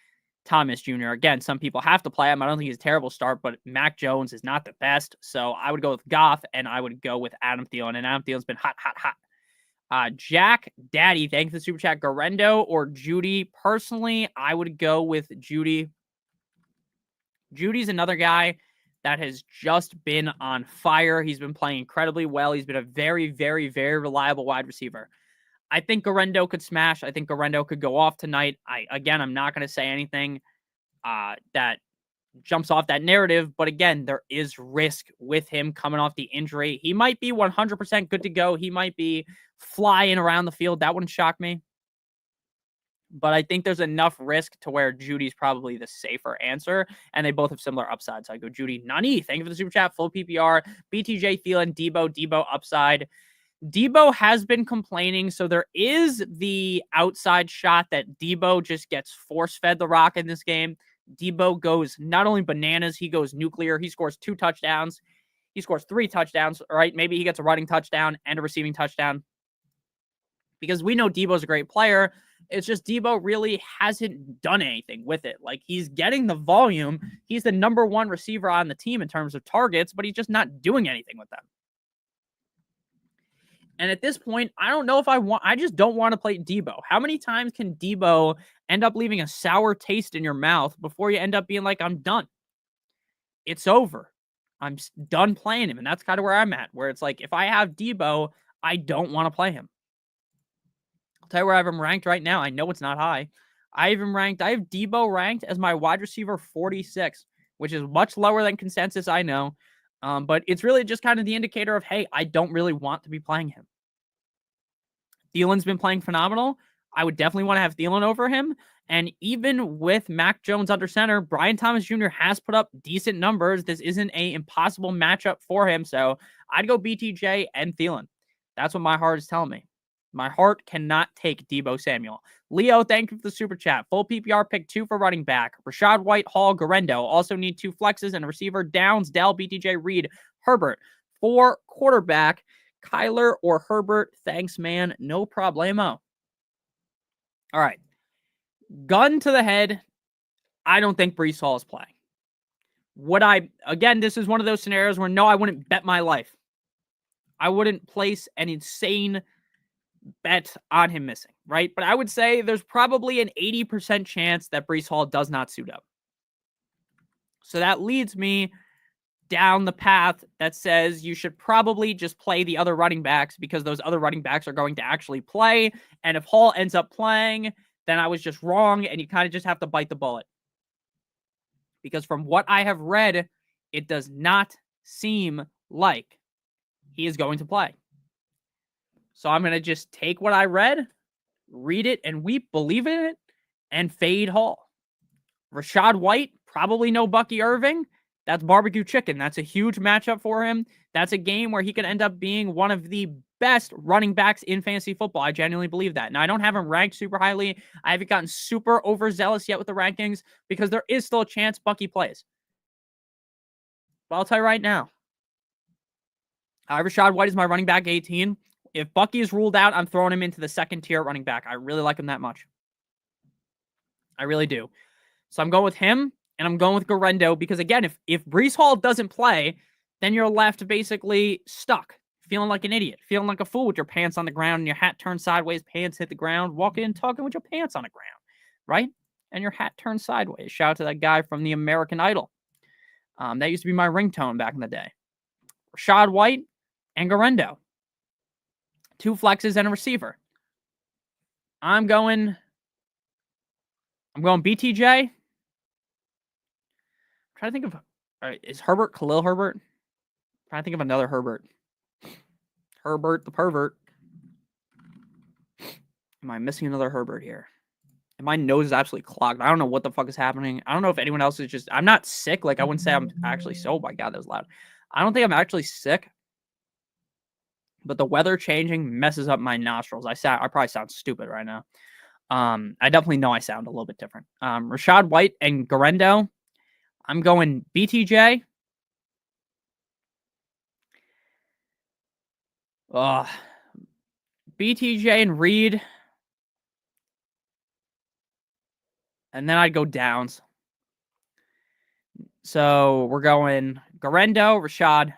Thomas Jr. Again, some people have to play him. I don't think he's a terrible start, but Mac Jones is not the best. So I would go with Goff, and I would go with Adam Thielen. And Adam Thielen's been hot. Jack Daddy, thanks for the super chat. Garendo or Judy? Personally, I would go with Judy. Judy's another guy that has just been on fire. He's been playing incredibly well. He's been a very, very, very reliable wide receiver. I think Garendo could smash. I think Garendo could go off tonight. I'm not going to say anything that jumps off that narrative. But again, there is risk with him coming off the injury. He might be 100% good to go. He might be flying around the field. That wouldn't shock me. But I think there's enough risk to where Judy's probably the safer answer, and they both have similar upsides. So I go Judy. Nani, thank you for the super chat. Full PPR. BTJ, Thielen, Debo upside. Debo has been complaining, so there is the outside shot that Debo just gets force-fed the rock in this game. Debo goes not only bananas, he goes nuclear. He scores 2 touchdowns. He scores 3 touchdowns, right? Maybe he gets a running touchdown and a receiving touchdown. Because we know Debo's a great player. It's just Debo really hasn't done anything with it. Like, he's getting the volume. He's the number 1 receiver on the team in terms of targets, but he's just not doing anything with them. And at this point, I don't know if I just don't want to play Debo. How many times can Debo end up leaving a sour taste in your mouth before you end up being like, I'm done? It's over. I'm done playing him. And that's kind of where I'm at, where it's like, if I have Debo, I don't want to play him. I'll tell you where I have him ranked right now. I know it's not high. I have Debo ranked as my wide receiver 46, which is much lower than consensus, I know. But it's really just kind of the indicator of, hey, I don't really want to be playing him. Thielen's been playing phenomenal. I would definitely want to have Thielen over him. And even with Mac Jones under center, Brian Thomas Jr. has put up decent numbers. This isn't an impossible matchup for him. So I'd go BTJ and Thielen. That's what my heart is telling me. My heart cannot take Debo Samuel. Leo, thank you for the super chat. Full PPR pick 2 for running back. Rashad White, Hall, Garendo. Also need 2 flexes and a receiver. Downs, Dell, BTJ, Reed, Herbert. For quarterback, Kyler or Herbert. Thanks, man. No problemo. All right. Gun to the head. I don't think Breece Hall is playing. Again, this is one of those scenarios where no, I wouldn't bet my life. I wouldn't place an insane bet on him missing, right? But I would say there's probably an 80% chance that Breece Hall does not suit up. So that leads me down the path that says you should probably just play the other running backs because those other running backs are going to actually play. And if Hall ends up playing, then I was just wrong, and you kind of just have to bite the bullet. Because from what I have read, it does not seem like he is going to play. So I'm going to just take what I read, read it, and believe in it, and fade Hall. Rashad White, probably no Bucky Irving. That's barbecue chicken. That's a huge matchup for him. That's a game where he could end up being one of the best running backs in fantasy football. I genuinely believe that. Now, I don't have him ranked super highly. I haven't gotten super overzealous yet with the rankings because there is still a chance Bucky plays. But I'll tell you right now, Rashad White is my running back 18. If Bucky is ruled out, I'm throwing him into the second tier running back. I really like him that much. I really do. So I'm going with him, and I'm going with Garendo because, again, if Breece Hall doesn't play, then you're left basically stuck, feeling like an idiot, feeling like a fool with your pants on the ground and your hat turned sideways, pants hit the ground, walking in talking with your pants on the ground, right? And your hat turned sideways. Shout out to that guy from the American Idol. That used to be my ringtone back in the day. Rashad White and Garendo. 2 flexes and a receiver. I'm going BTJ trying to think of, is Herbert Khalil Herbert? I'm trying to think of another Herbert. Herbert the pervert. Am I missing another Herbert here? And my nose is absolutely clogged. I don't know what the fuck is happening. I don't know if anyone else is just... I'm not sick. Like, I wouldn't say I'm actually so... Oh my God, that was loud. I don't think I'm actually sick. But the weather changing messes up my nostrils. I probably sound stupid right now. I definitely know I sound a little bit different. Rashad White and Garendo. I'm going BTJ. BTJ and Reed. And then I'd go Downs. So we're going Garendo, Rashad,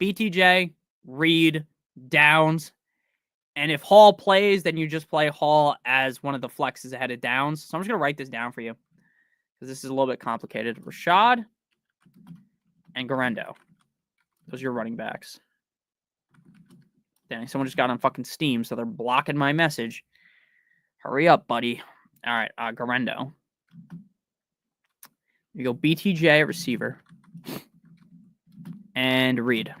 BTJ, Reed, Downs. And if Hall plays, then you just play Hall as one of the flexes ahead of Downs. So I'm just going to write this down for you because this is a little bit complicated. Rashad and Garendo. Those are your running backs. Dang, someone just got on fucking Steam, so they're blocking my message. Hurry up, buddy. All right, Garendo. You go BTJ at receiver. And Reed.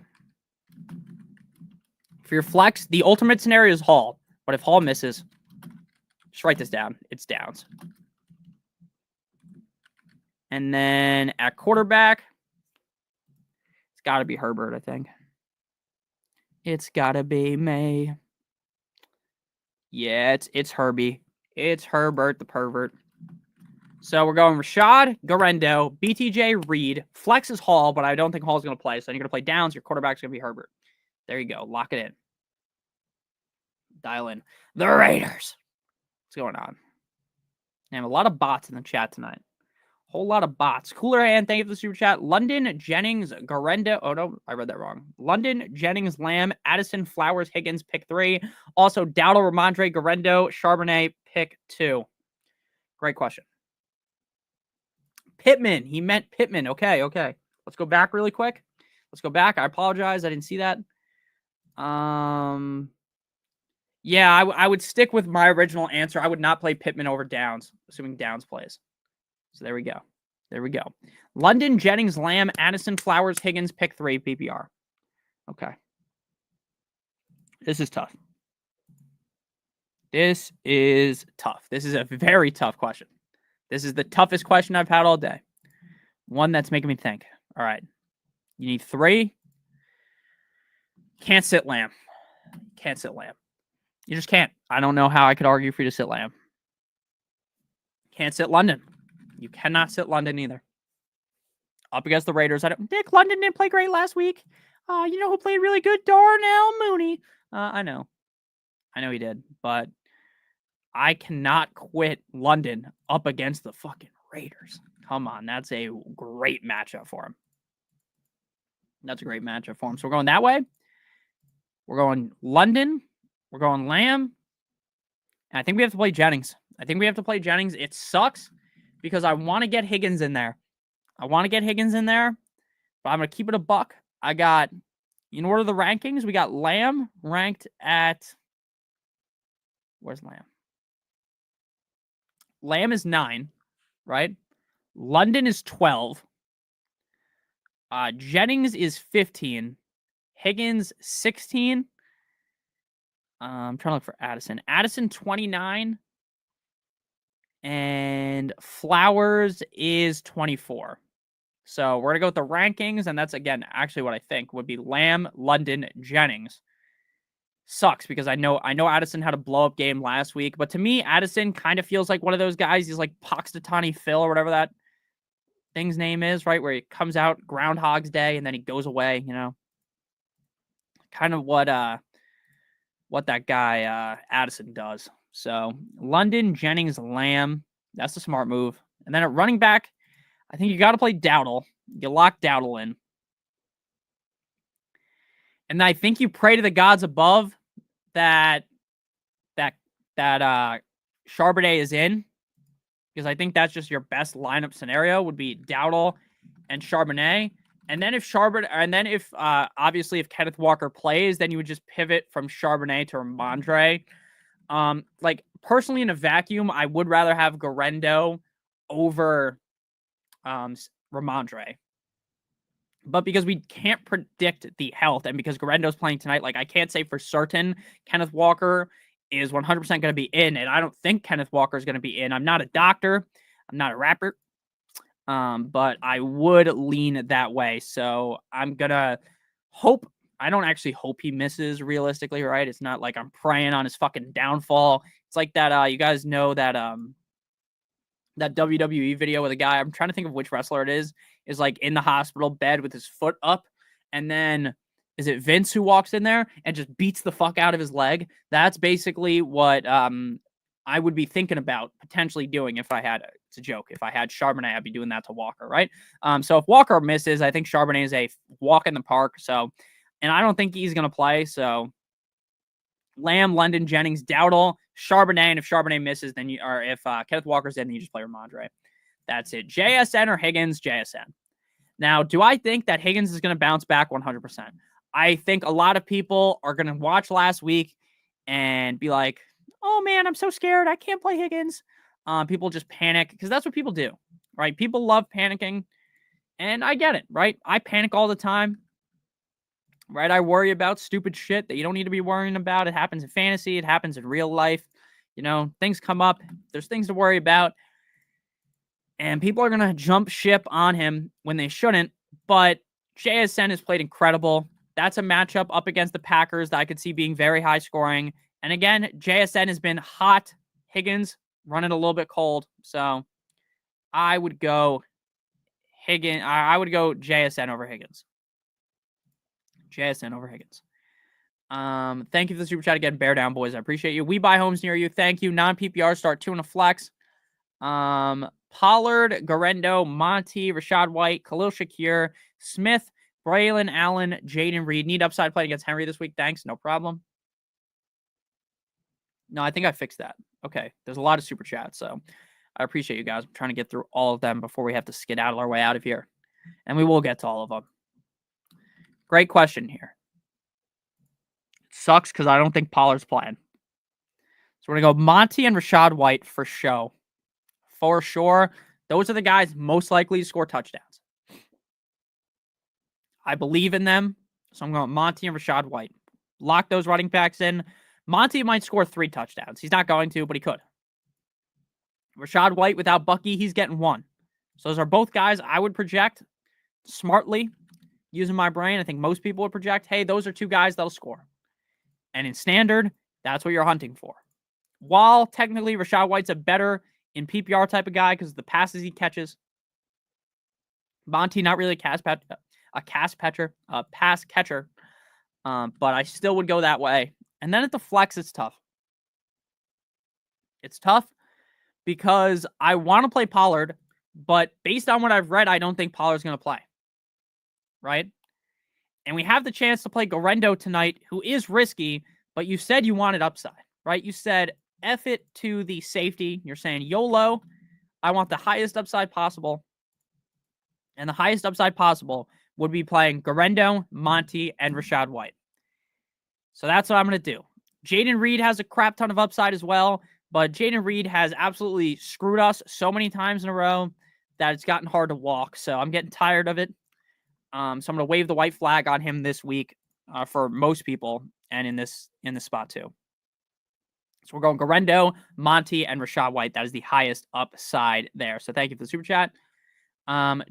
For your flex, the ultimate scenario is Hall. But if Hall misses, just write this down. It's Downs. And then at quarterback, it's got to be Herbert, I think. It's got to be May. Yeah, it's Herbie. It's Herbert the pervert. So we're going Rashad, Garendo, BTJ, Reed. Flex is Hall, but I don't think Hall's going to play. So you're going to play Downs. Your quarterback's going to be Herbert. There you go. Lock it in. Dial in. The Raiders. What's going on? And a lot of bots in the chat tonight. Whole lot of bots. Cooler Hand, thank you for the super chat. London, Jennings, Garendo. Oh, no, I read that wrong. London, Jennings, Lamb, Addison, Flowers, Higgins, pick 3. Also, Dowdle, Ramondre, Garendo, Charbonnet, pick 2. Great question. Pittman. He meant Pittman. Okay. Let's go back really quick. Let's go back. I apologize. I didn't see that. Yeah, I would stick with my original answer. I would not play Pittman over Downs, assuming Downs plays. So there we go. London, Jennings, Lamb, Addison, Flowers, Higgins, pick 3, PPR. Okay. This is tough. This is a very tough question. This is the toughest question I've had all day. One that's making me think. All right. You need 3. Can't sit Lamb. You just can't. I don't know how I could argue for you to sit Lamb. Can't sit London. You cannot sit London either. Up against the Raiders. Nick, London didn't play great last week. You know who played really good? Darnell Mooney. I know he did. But I cannot quit London up against the fucking Raiders. Come on. That's a great matchup for him. So we're going that way. We're going London. We're going Lamb. And I think we have to play Jennings. It sucks because I want to get Higgins in there. But I'm going to keep it a buck. I got, in order of the rankings, we got Lamb ranked at... Where's Lamb? Lamb is 9, right? London is 12. Jennings is 15. Higgins, 16. I'm trying to look for Addison. Addison, 29. And Flowers is 24. So we're going to go with the rankings, and that's, again, actually what I think would be Lamb, London, Jennings. Sucks because I know Addison had a blow-up game last week, but to me, Addison kind of feels like one of those guys. He's like Poxtatani Phil or whatever that thing's name is, right? Where he comes out Groundhog's Day and then he goes away, you know? Kind of what that guy Addison does. So London, Jennings, Lamb. That's a smart move. And then at running back, I think you got to play Dowdle. You lock Dowdle in. And I think you pray to the gods above that Charbonnet is in. Because I think that's just your best lineup scenario would be Dowdle and Charbonnet. And then if obviously if Kenneth Walker plays, then you would just pivot from Charbonnet to Ramondre. Like personally in a vacuum, I would rather have Garendo over Ramondre. But because we can't predict the health, and because Guarendo's playing tonight, like I can't say for certain Kenneth Walker is 100% going to be in, and I don't think Kenneth Walker is going to be in. I'm not a doctor. I'm not a rapper. But I would lean that way. So I'm going to hope. I don't actually hope he misses realistically, right? It's not like I'm praying on his fucking downfall. It's like that, you guys know that that WWE video with a guy, I'm trying to think of which wrestler it is like in the hospital bed with his foot up. And then is it Vince who walks in there and just beats the fuck out of his leg? That's basically what I would be thinking about potentially doing if I had, it's a joke, if I had Charbonnet, I'd be doing that to Walker, right? So if Walker misses, I think Charbonnet is a walk in the park. So, and I don't think he's going to play. So Lamb, London, Jennings, Dowdle, Charbonnet, and if Charbonnet misses, then or if Kenneth Walker's in, then you just play Ramondre. That's it. JSN or Higgins? JSN. Now, do I think that Higgins is going to bounce back 100%? I think a lot of people are going to watch last week and be like, oh man, I'm so scared. I can't play Higgins. People just panic because that's what people do, right? People love panicking, and I get it, right? I panic all the time. Right? I worry about stupid shit that you don't need to be worrying about. It happens in fantasy. It happens in real life. You know, things come up. There's things to worry about. And people are going to jump ship on him when they shouldn't. But JSN has played incredible. That's a matchup up against the Packers that I could see being very high scoring. And again, JSN has been hot. Higgins running a little bit cold. So I would go Higgins. I would go JSN over Higgins. JSN over Higgins. Thank you for the super chat again. Bear down, boys. I appreciate you. We buy homes near you. Thank you. Non-PPR start 2 and a flex. Pollard, Guarendo, Monty, Rashad White, Khalil Shakir, Smith, Braylon Allen, Jaden Reed. Need upside play against Henry this week. Thanks. No problem. No, I think I fixed that. Okay. There's a lot of super chats, so I appreciate you guys. I'm trying to get through all of them before we have to skedaddle our way out of here. And we will get to all of them. Great question here. It sucks because I don't think Pollard's playing. So we're going to go Monty and Rashad White for show. For sure. Those are the guys most likely to score touchdowns. I believe in them. So I'm going Monty and Rashad White. Lock those running backs in. Monty might score 3 touchdowns. He's not going to, but he could. Rashad White without Bucky, he's getting 1. So those are both guys I would project smartly. Using my brain, I think most people would project, hey, those are 2 guys that'll score. And in standard, that's what you're hunting for. While technically Rashad White's a better in PPR type of guy because of the passes he catches. Monty, not really a pass catcher. But I still would go that way. And then at the flex, it's tough. It's tough because I want to play Pollard, but based on what I've read, I don't think Pollard's going to play. Right? And we have the chance to play Guarendo tonight, who is risky, but you said you wanted upside, right? You said F it to the safety. You're saying YOLO. I want the highest upside possible. And the highest upside possible would be playing Guarendo, Monty, and Rashad White. So that's what I'm going to do. Jaden Reed has a crap ton of upside as well, but Jaden Reed has absolutely screwed us so many times in a row that it's gotten hard to walk. So I'm getting tired of it. So I'm going to wave the white flag on him this week for most people and in this spot too. So we're going Guarendo, Monty, and Rashad White. That is the highest upside there. So thank you for the super chat.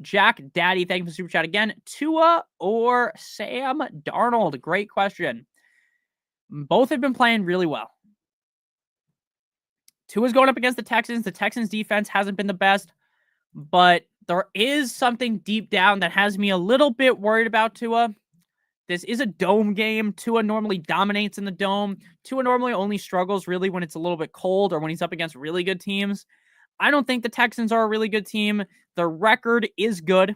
Jack Daddy, thank you for the super chat again. Tua or Sam Darnold? Great question. Both have been playing really well. Tua's going up against the Texans. The Texans defense hasn't been the best, but there is something deep down that has me a little bit worried about Tua. This is a dome game. Tua normally dominates in the dome. Tua normally only struggles really when it's a little bit cold or when he's up against really good teams. I don't think the Texans are a really good team. Their record is good.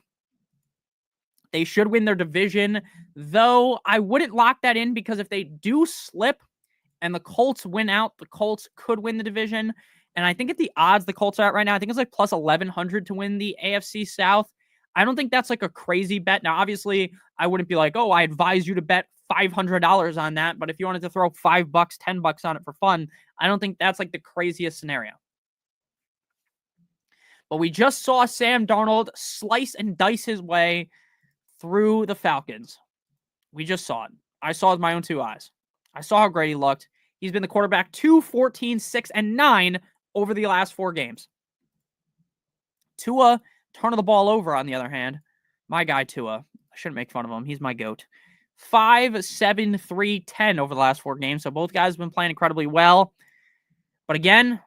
They should win their division, though I wouldn't lock that in because if they do slip and the Colts win out, the Colts could win the division. And I think at the odds the Colts are at right now, I think it's like plus 1,100 to win the AFC South. I don't think that's like a crazy bet. Now, obviously, I wouldn't be like, oh, I advise you to bet $500 on that. But if you wanted to throw $5, $10 on it for fun, I don't think that's like the craziest scenario. But we just saw Sam Darnold slice and dice his way through the Falcons. We just saw it. I saw it with my own 2 eyes. I saw how great he looked. He's been the quarterback 2, 14, 6, and 9 over the last 4 games. Tua, turning the ball over, on the other hand. My guy, Tua. I shouldn't make fun of him. He's my GOAT. 5, 7, 3, 10 over the last 4 games. So both guys have been playing incredibly well. But again,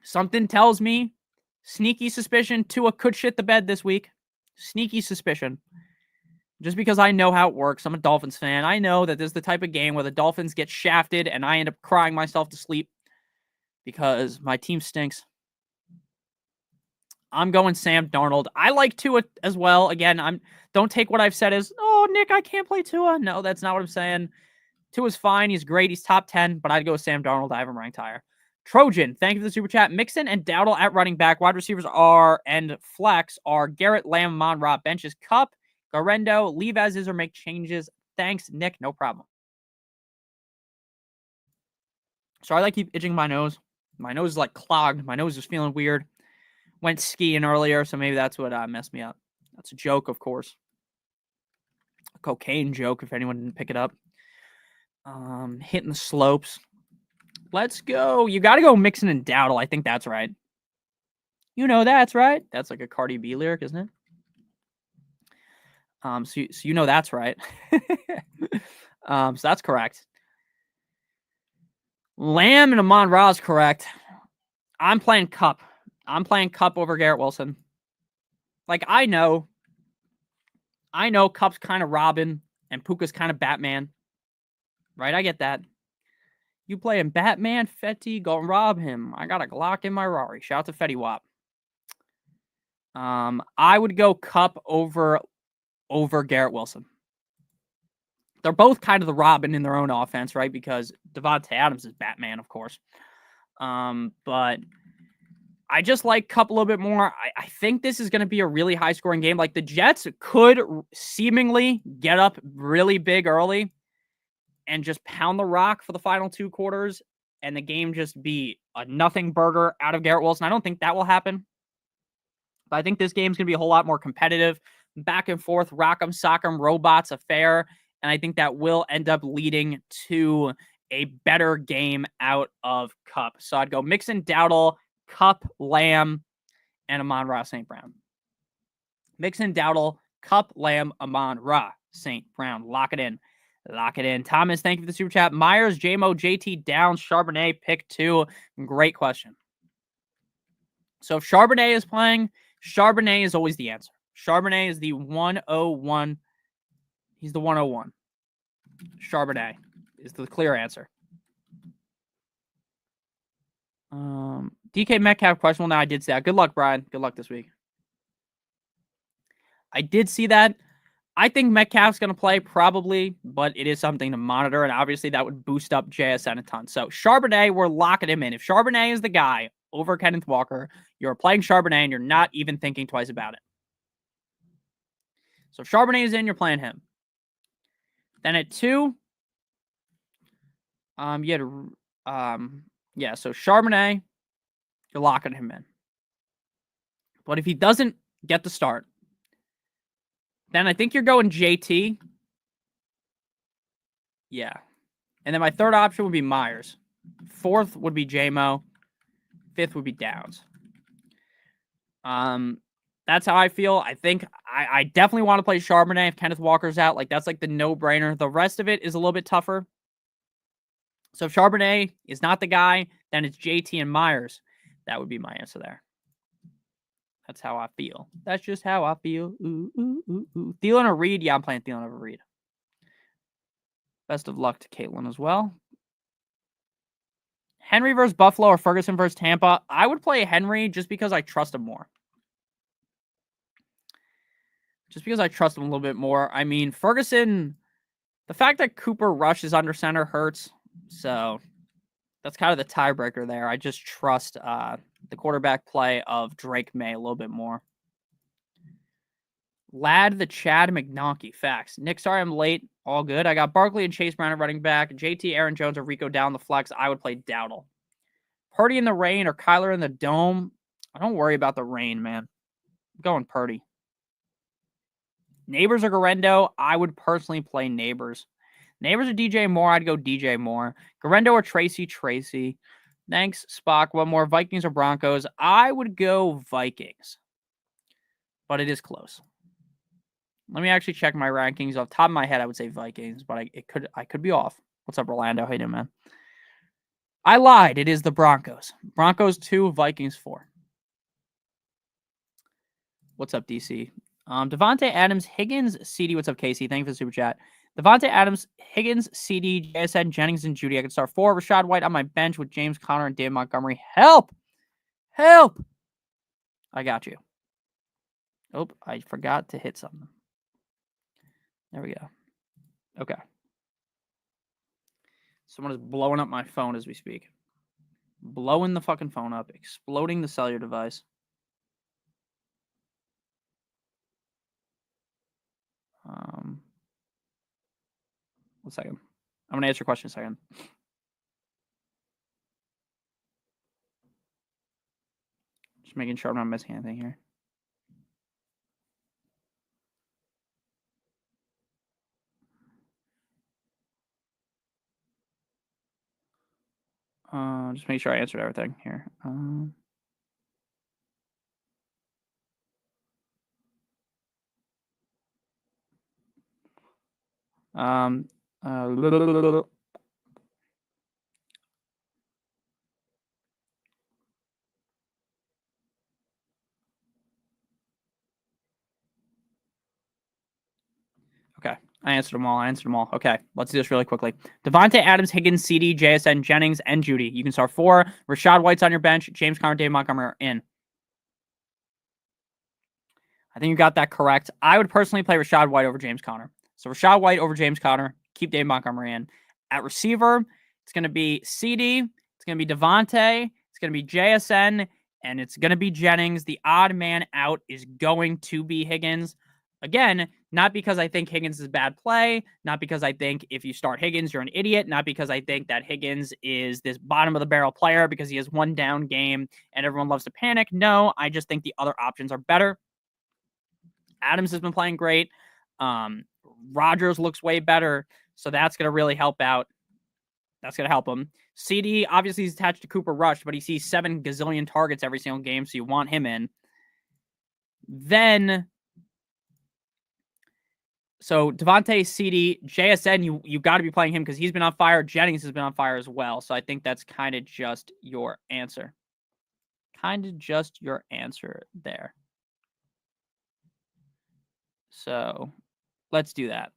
something tells me, sneaky suspicion, Tua could shit the bed this week. Sneaky suspicion. Just because I know how it works. I'm a Dolphins fan. I know that this is the type of game where the Dolphins get shafted and I end up crying myself to sleep because my team stinks. I'm going Sam Darnold. I like Tua as well. Again, don't take what I've said as, oh, Nick, I can't play Tua. No, that's not what I'm saying. Tua's fine. He's great. He's top 10, but I'd go with Sam Darnold. I have him ranked higher. Trojan, thank you for the super chat. Mixon and Dowdle at running back. Wide receivers and flex are Garrett, Lamb, Monra. Benches Cup, Garendo. Leave as is or make changes. Thanks, Nick. No problem. Sorry, I keep itching my nose. My nose is like clogged. My nose is feeling weird. Went skiing earlier, so maybe that's what messed me up. That's a joke, of course. A cocaine joke, if anyone didn't pick it up. Hitting the slopes. Let's go. You got to go Mixon and Dowdle. I think that's right. You know that's right. That's like a Cardi B lyric, isn't it? So you know that's right. So that's correct. Lamb and Amon-Ra is correct. I'm playing Cup. I'm playing Cup over Garrett Wilson. Like, I know Cup's kind of Robin and Puka's kind of Batman. Right? I get that. You playing Batman, Fetty, go and rob him. I got a Glock in my Rari. Shout out to Fetty Wap. I would go Cup over Garrett Wilson. They're both kind of the Robin in their own offense, right? Because Devontae Adams is Batman, of course. But I just like Cup a little bit more. I think this is going to be a really high-scoring game. Like, the Jets could seemingly get up really big early and just pound the rock for the final 2 quarters, and the game just be a nothing burger out of Garrett Wilson. I don't think that will happen. But I think this game's going to be a whole lot more competitive, back and forth, rock'em sock'em robots affair, and I think that will end up leading to a better game out of Cup. So I'd go Mixon, Dowdle, Cup, Lamb, and Amon-Ra St. Brown. Mixon, Dowdle, Cup, Lamb, Amon-Ra St. Brown. Lock it in. Lock it in. Thomas, thank you for the super chat. Myers, JMO, JT, Downs, Charbonnet, pick 2. Great question. So if Charbonnet is playing, Charbonnet is always the answer. Charbonnet is the 101. He's the 101. Charbonnet is the clear answer. DK Metcalf question. Well, now I did see that. Good luck, Brian. Good luck this week. I did see that. I think Metcalf's going to play probably, but it is something to monitor, and obviously that would boost up JSN a ton. So Charbonnet, we're locking him in. If Charbonnet is the guy over Kenneth Walker, you're playing Charbonnet and you're not even thinking twice about it. So if Charbonnet is in, you're playing him. Then at 2, so Charbonnet, you're locking him in. But if he doesn't get the start, then I think you're going JT. Yeah. And then my third option would be Myers. 4th would be JMO. 5th would be Downs. That's how I feel. I think I definitely want to play Charbonnet if Kenneth Walker's out. Like, that's like the no-brainer. The rest of it is a little bit tougher. So if Charbonnet is not the guy, then it's JT and Myers. That would be my answer there. That's how I feel. That's just how I feel. Ooh, ooh, ooh, ooh. Thielen or Reed? Yeah, I'm playing Thielen over Reed. Best of luck to Caitlin as well. Henry versus Buffalo or Ferguson versus Tampa? I would play Henry just because I trust him more. Just because I trust him a little bit more. I mean, Ferguson, the fact that Cooper Rush is under center hurts. So that's kind of the tiebreaker there. I just trust the quarterback play of Drake May a little bit more. Lad the Chad McNonkey. Facts. Nick, sorry I'm late. All good. I got Barkley and Chase Brown at running back. JT, Aaron Jones, or Rico down the flex. I would play Dowdle. Purdy in the rain or Kyler in the dome. I don't worry about the rain, man. I'm going Purdy. Neighbors or Garendo? I would personally play Neighbors. Neighbors or DJ Moore? I'd go DJ Moore. Garendo or Tracy? Tracy. Thanks, Spock. One more. Vikings or Broncos? I would go Vikings. But it is close. Let me actually check my rankings. Off the top of my head, I would say Vikings, but I could be off. What's up, Orlando? How you doing, man? I lied. It is the Broncos. Broncos 2, Vikings 4. What's up, DC? Devontae Adams, Higgins, CD. What's up, Casey? Thank you for the super chat. Devontae Adams, Higgins, CD, JSN, Jennings, and Judy. I can start 4. Rashad White on my bench with James Conner and Dave Montgomery. Help! Help! I got you. Oh, I forgot to hit something. There we go. Okay. Someone is blowing up my phone as we speak. Blowing the fucking phone up. Exploding the cellular device. 1 second. I'm going to answer your question in a second. Just making sure I'm not missing anything here. Just make sure I answered everything here. Okay, I answered them all. Okay, let's do this really quickly. Devontae Adams, Higgins, CD, JSN, Jennings, and Judy. You can start 4. Rashad White's on your bench. James Conner, Dave Montgomery are in. I think you got that correct. I would personally play Rashad White over James Conner. So Rashad White over James Conner. Keep Dave Montgomery in. At receiver, it's going to be CD. It's going to be Devontae. It's going to be JSN. And it's going to be Jennings. The odd man out is going to be Higgins. Again, not because I think Higgins is a bad play, not because I think if you start Higgins, you're an idiot, not because I think that Higgins is this bottom of the barrel player because he has one down game and everyone loves to panic. No, I just think the other options are better. Adams has been playing great. Rodgers looks way better, so that's going to really help out. That's going to help him. CD, obviously, he's attached to Cooper Rush, but he sees 7 gazillion targets every single game, so you want him in. Then, so Devontae, CD, JSN, you got to be playing him because he's been on fire. Jennings has been on fire as well, so I think that's kind of just your answer. Kind of just your answer there. So let's do that.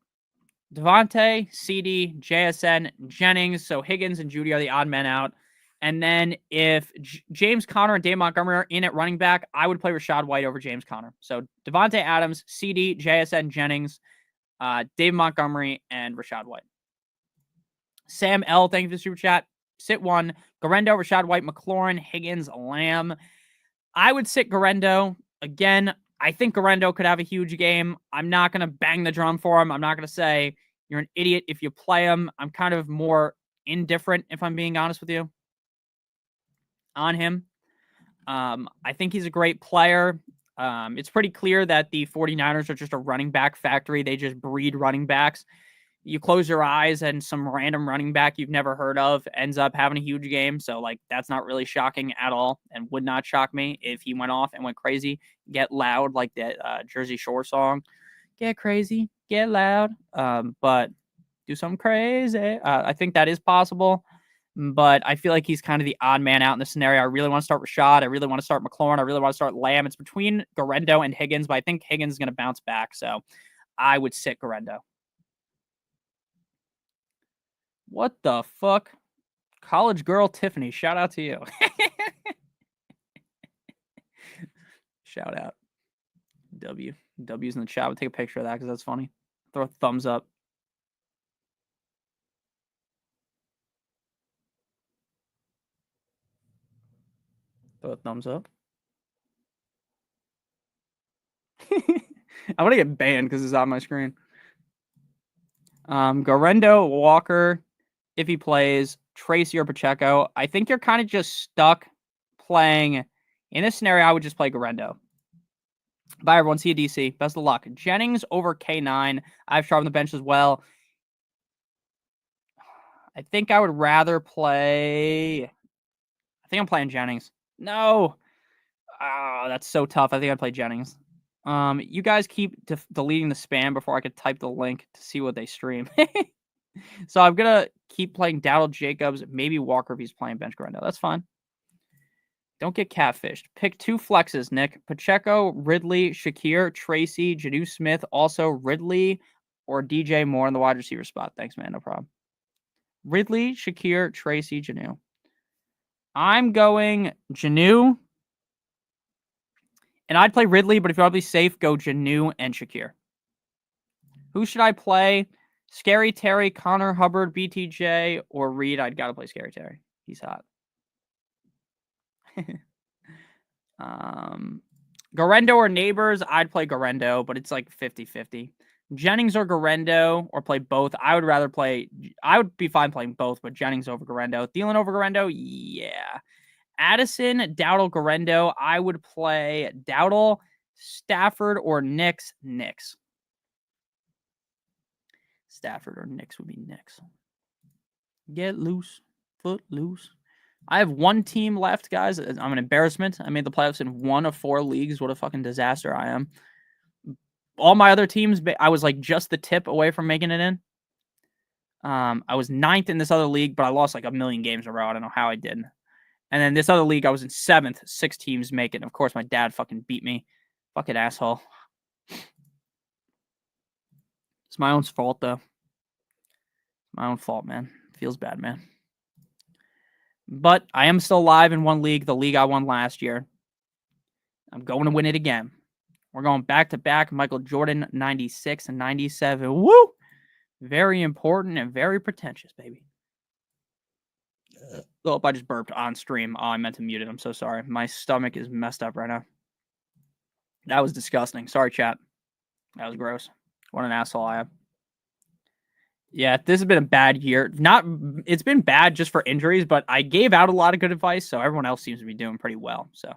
Devontae, CD, JSN, Jennings. So Higgins and Judy are the odd men out. And then if James Conner and Dave Montgomery are in at running back, I would play Rashad White over James Conner. So Devontae Adams, CD, JSN, Jennings, Dave Montgomery, and Rashad White. Sam L, thank you for the super chat. Sit 1. Garendo, Rashad White, McLaurin, Higgins, Lamb. I would sit Garendo. Again, I think Garendo could have a huge game. I'm not going to bang the drum for him. I'm not going to say you're an idiot if you play him. I'm kind of more indifferent, if I'm being honest with you, on him. I think he's a great player. It's pretty clear that the 49ers are just a running back factory. They just breed running backs. You close your eyes and some random running back you've never heard of ends up having a huge game. So, like, that's not really shocking at all and would not shock me if he went off and went crazy. Get loud, like that Jersey Shore song. Get crazy, get loud, but do something crazy. I think that is possible, but I feel like he's kind of the odd man out in this scenario. I really want to start Rashad. I really want to start McLaurin. I really want to start Lamb. It's between Garendo and Higgins, but I think Higgins is going to bounce back. So I would sit Garendo. What the fuck? College girl Tiffany, shout out to you. Shout out. W's in the chat. We'll take a picture of that because that's funny. Throw a thumbs up. Throw a thumbs up. I want to get banned because it's on my screen. Garendo, Walker, if he plays, Tracy or Pacheco. I think you're kind of just stuck playing In this scenario, I would just play Garendo. Bye, everyone. See you, DC. Best of luck. Jennings over K9. I have Sharp on the bench as well. I think I would rather play... I think I'm playing Jennings. No. That's so tough. I think I'd play Jennings. You guys keep deleting the spam before I could type the link to see what they stream. So I'm going to keep playing Dowdle Jacobs. Maybe Walker if he's playing bench Garendo. That's fine. Don't get catfished. Pick 2 flexes, Nick. Pacheco, Ridley, Shakir, Tracy, Janu Smith, also Ridley, or DJ Moore in the wide receiver spot. Thanks, man. No problem. Ridley, Shakir, Tracy, Janu. I'm going Janu. And I'd play Ridley, but if you want to be safe, go Janu and Shakir. Who should I play? Scary Terry, Connor Hubbard, BTJ, or Reed? I'd got to play Scary Terry. He's hot. Garendo or Neighbors? I'd play Garendo, but it's like 50-50. Jennings or Garendo, or play both. I would be fine playing both, but Jennings over Garendo. Thielen over Garendo? Yeah. Addison, Dowdle, Garendo. I would play Dowdle, Stafford, or Nix. Stafford or Nix would be Nix. Get loose. Foot loose. I have one team left, guys. I'm an embarrassment. I made the playoffs in 1 of 4 leagues. What a fucking disaster I am. All my other teams, I was like just the tip away from making it in. I was 9th in this other league, but I lost like a million games in a row. I don't know how I did. And then this other league, I was in 7th. 6 teams make it. And of course, my dad fucking beat me. Fucking asshole. It's my own fault, though. My own fault, man. Feels bad, man. But I am still alive in one league, the league I won last year. I'm going to win it again. We're going back-to-back. Michael Jordan, 96 and 97. Woo! Very important and very pretentious, baby. Oh, I just burped on stream. Oh, I meant to mute it. I'm so sorry. My stomach is messed up right now. That was disgusting. Sorry, chat. That was gross. What an asshole I am. Yeah, this has been a bad year. It's been bad just for injuries, but I gave out a lot of good advice, so everyone else seems to be doing pretty well. So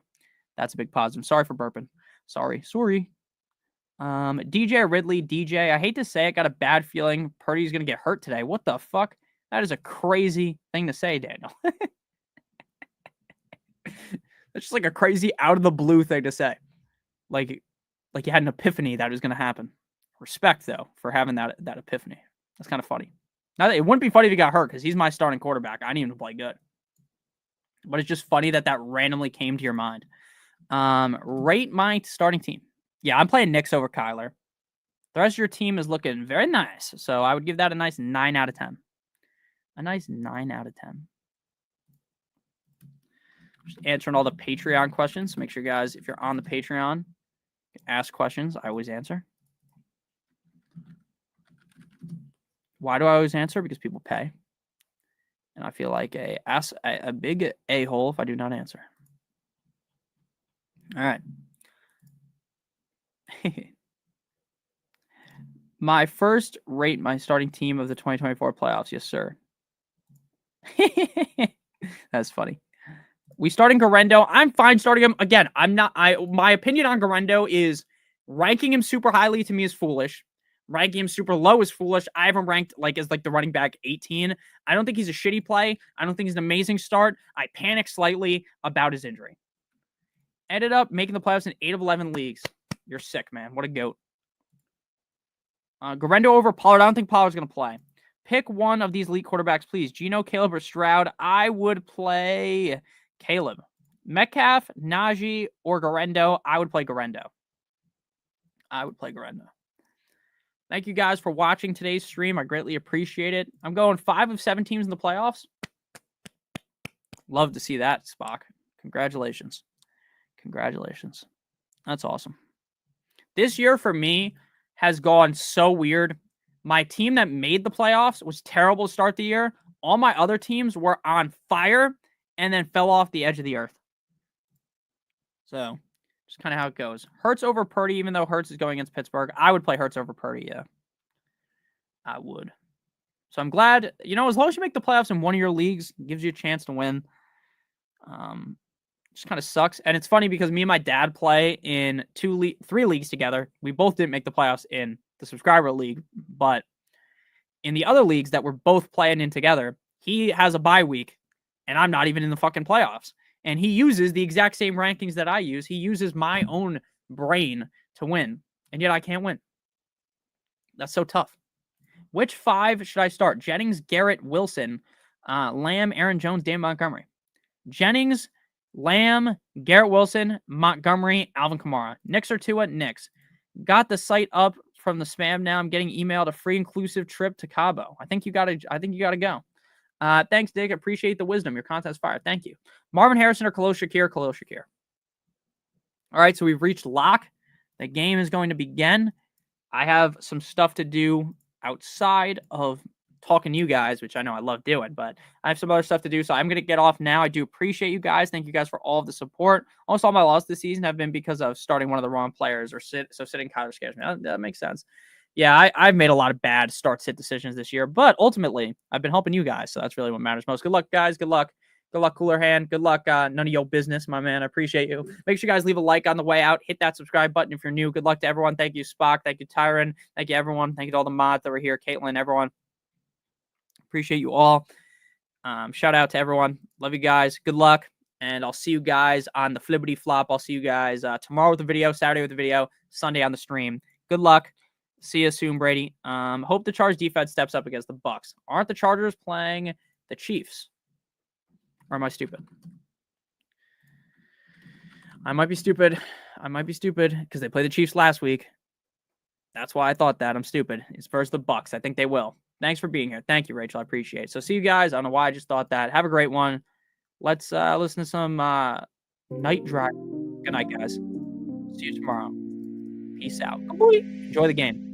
that's a big positive. Sorry for burping. Sorry. DJ Ridley, DJ. I hate to say it, got a bad feeling Purdy's gonna get hurt today. What the fuck? That is a crazy thing to say, Daniel. That's just like a crazy out of the blue thing to say. Like you had an epiphany that was gonna happen. Respect though for having that epiphany. That's kind of funny. Now, it wouldn't be funny if he got hurt because he's my starting quarterback. I need him to play good. But it's just funny that randomly came to your mind. Rate my starting team. Yeah, I'm playing Knicks over Kyler. The rest of your team is looking very nice. So I would give that a nice 9 out of 10. A nice 9 out of 10. Just answering all the Patreon questions. Make sure, guys, if you're on the Patreon, ask questions. I always answer. Why do I always answer? Because people pay. And I feel like a big a-hole if I do not answer. All right. My first rate my starting team of the 2024 playoffs. Yes, sir. That's funny. We starting Garendo. I'm fine starting him. Again, my opinion on Garendo is ranking him super highly to me is foolish. Ranking him super low is foolish. I have him ranked as the running back 18. I don't think he's a shitty play. I don't think he's an amazing start. I panicked slightly about his injury. Ended up making the playoffs in 8 of 11 leagues. You're sick, man. What a goat. Garendo over Pollard. I don't think Pollard's going to play. Pick one of these elite quarterbacks, please. Gino, Caleb, or Stroud. I would play Caleb. Metcalf, Najee, or Garendo. I would play Garendo. Thank you guys for watching today's stream. I greatly appreciate it. I'm going 5 of 7 teams in the playoffs. Love to see that, Spock. Congratulations. That's awesome. This year for me has gone so weird. My team that made the playoffs was terrible to start the year. All my other teams were on fire and then fell off the edge of the earth. So, just kind of how it goes. Hurts over Purdy, even though Hurts is going against Pittsburgh. I would play Hurts over Purdy, yeah. I would. So I'm glad, as long as you make the playoffs in one of your leagues, it gives you a chance to win. Just kind of sucks. And it's funny because me and my dad play in 3 leagues together. We both didn't make the playoffs in the subscriber league, but in the other leagues that we're both playing in together, he has a bye week and I'm not even in the fucking playoffs. And he uses the exact same rankings that I use. He uses my own brain to win, and yet I can't win. That's so tough. Which 5 should I start? Jennings, Garrett, Wilson, Lamb, Aaron Jones, Dan Montgomery. Jennings, Lamb, Garrett Wilson, Montgomery, Alvin Kamara. Knicks or Tua? Knicks. Got the site up from the spam now. I'm getting emailed a free inclusive trip to Cabo. I think you gotta go. Thanks, Dick. Appreciate the wisdom. Your content's fire. Thank you. Marvin Harrison or Khalil Shakir? Khalil Shakir. All right, so we've reached lock. The game is going to begin. I have some stuff to do outside of talking to you guys, which I know I love doing, but I have some other stuff to do, so I'm going to get off now. I do appreciate you guys. Thank you guys for all of the support. Almost all my losses this season have been because of starting one of the wrong players or sitting Kyler scares me. That makes sense. Yeah, I've made a lot of bad start-sit decisions this year, but ultimately, I've been helping you guys, so that's really what matters most. Good luck, guys. Good luck. Good luck, Cooler Hand. Good luck. None of your business, my man. I appreciate you. Make sure you guys leave a like on the way out. Hit that subscribe button if you're new. Good luck to everyone. Thank you, Spock. Thank you, Tyron. Thank you, everyone. Thank you to all the mods that were here. Caitlin, everyone. Appreciate you all. Shout out to everyone. Love you guys. Good luck. And I'll see you guys on the Flippity Flop. I'll see you guys tomorrow with the video, Saturday with the video, Sunday on the stream. Good luck. See you soon, Brady. Hope the Chargers defense steps up against the Bucs. Aren't the Chargers playing the Chiefs? Or am I stupid? I might be stupid. Because they played the Chiefs last week. That's why I thought that. I'm stupid. It's versus the Bucs. I think they will. Thanks for being here. Thank you, Rachel. I appreciate it. So see you guys. I don't know why I just thought that. Have a great one. Let's listen to some Night Drive. Good night, guys. See you tomorrow. Peace out. Enjoy the game.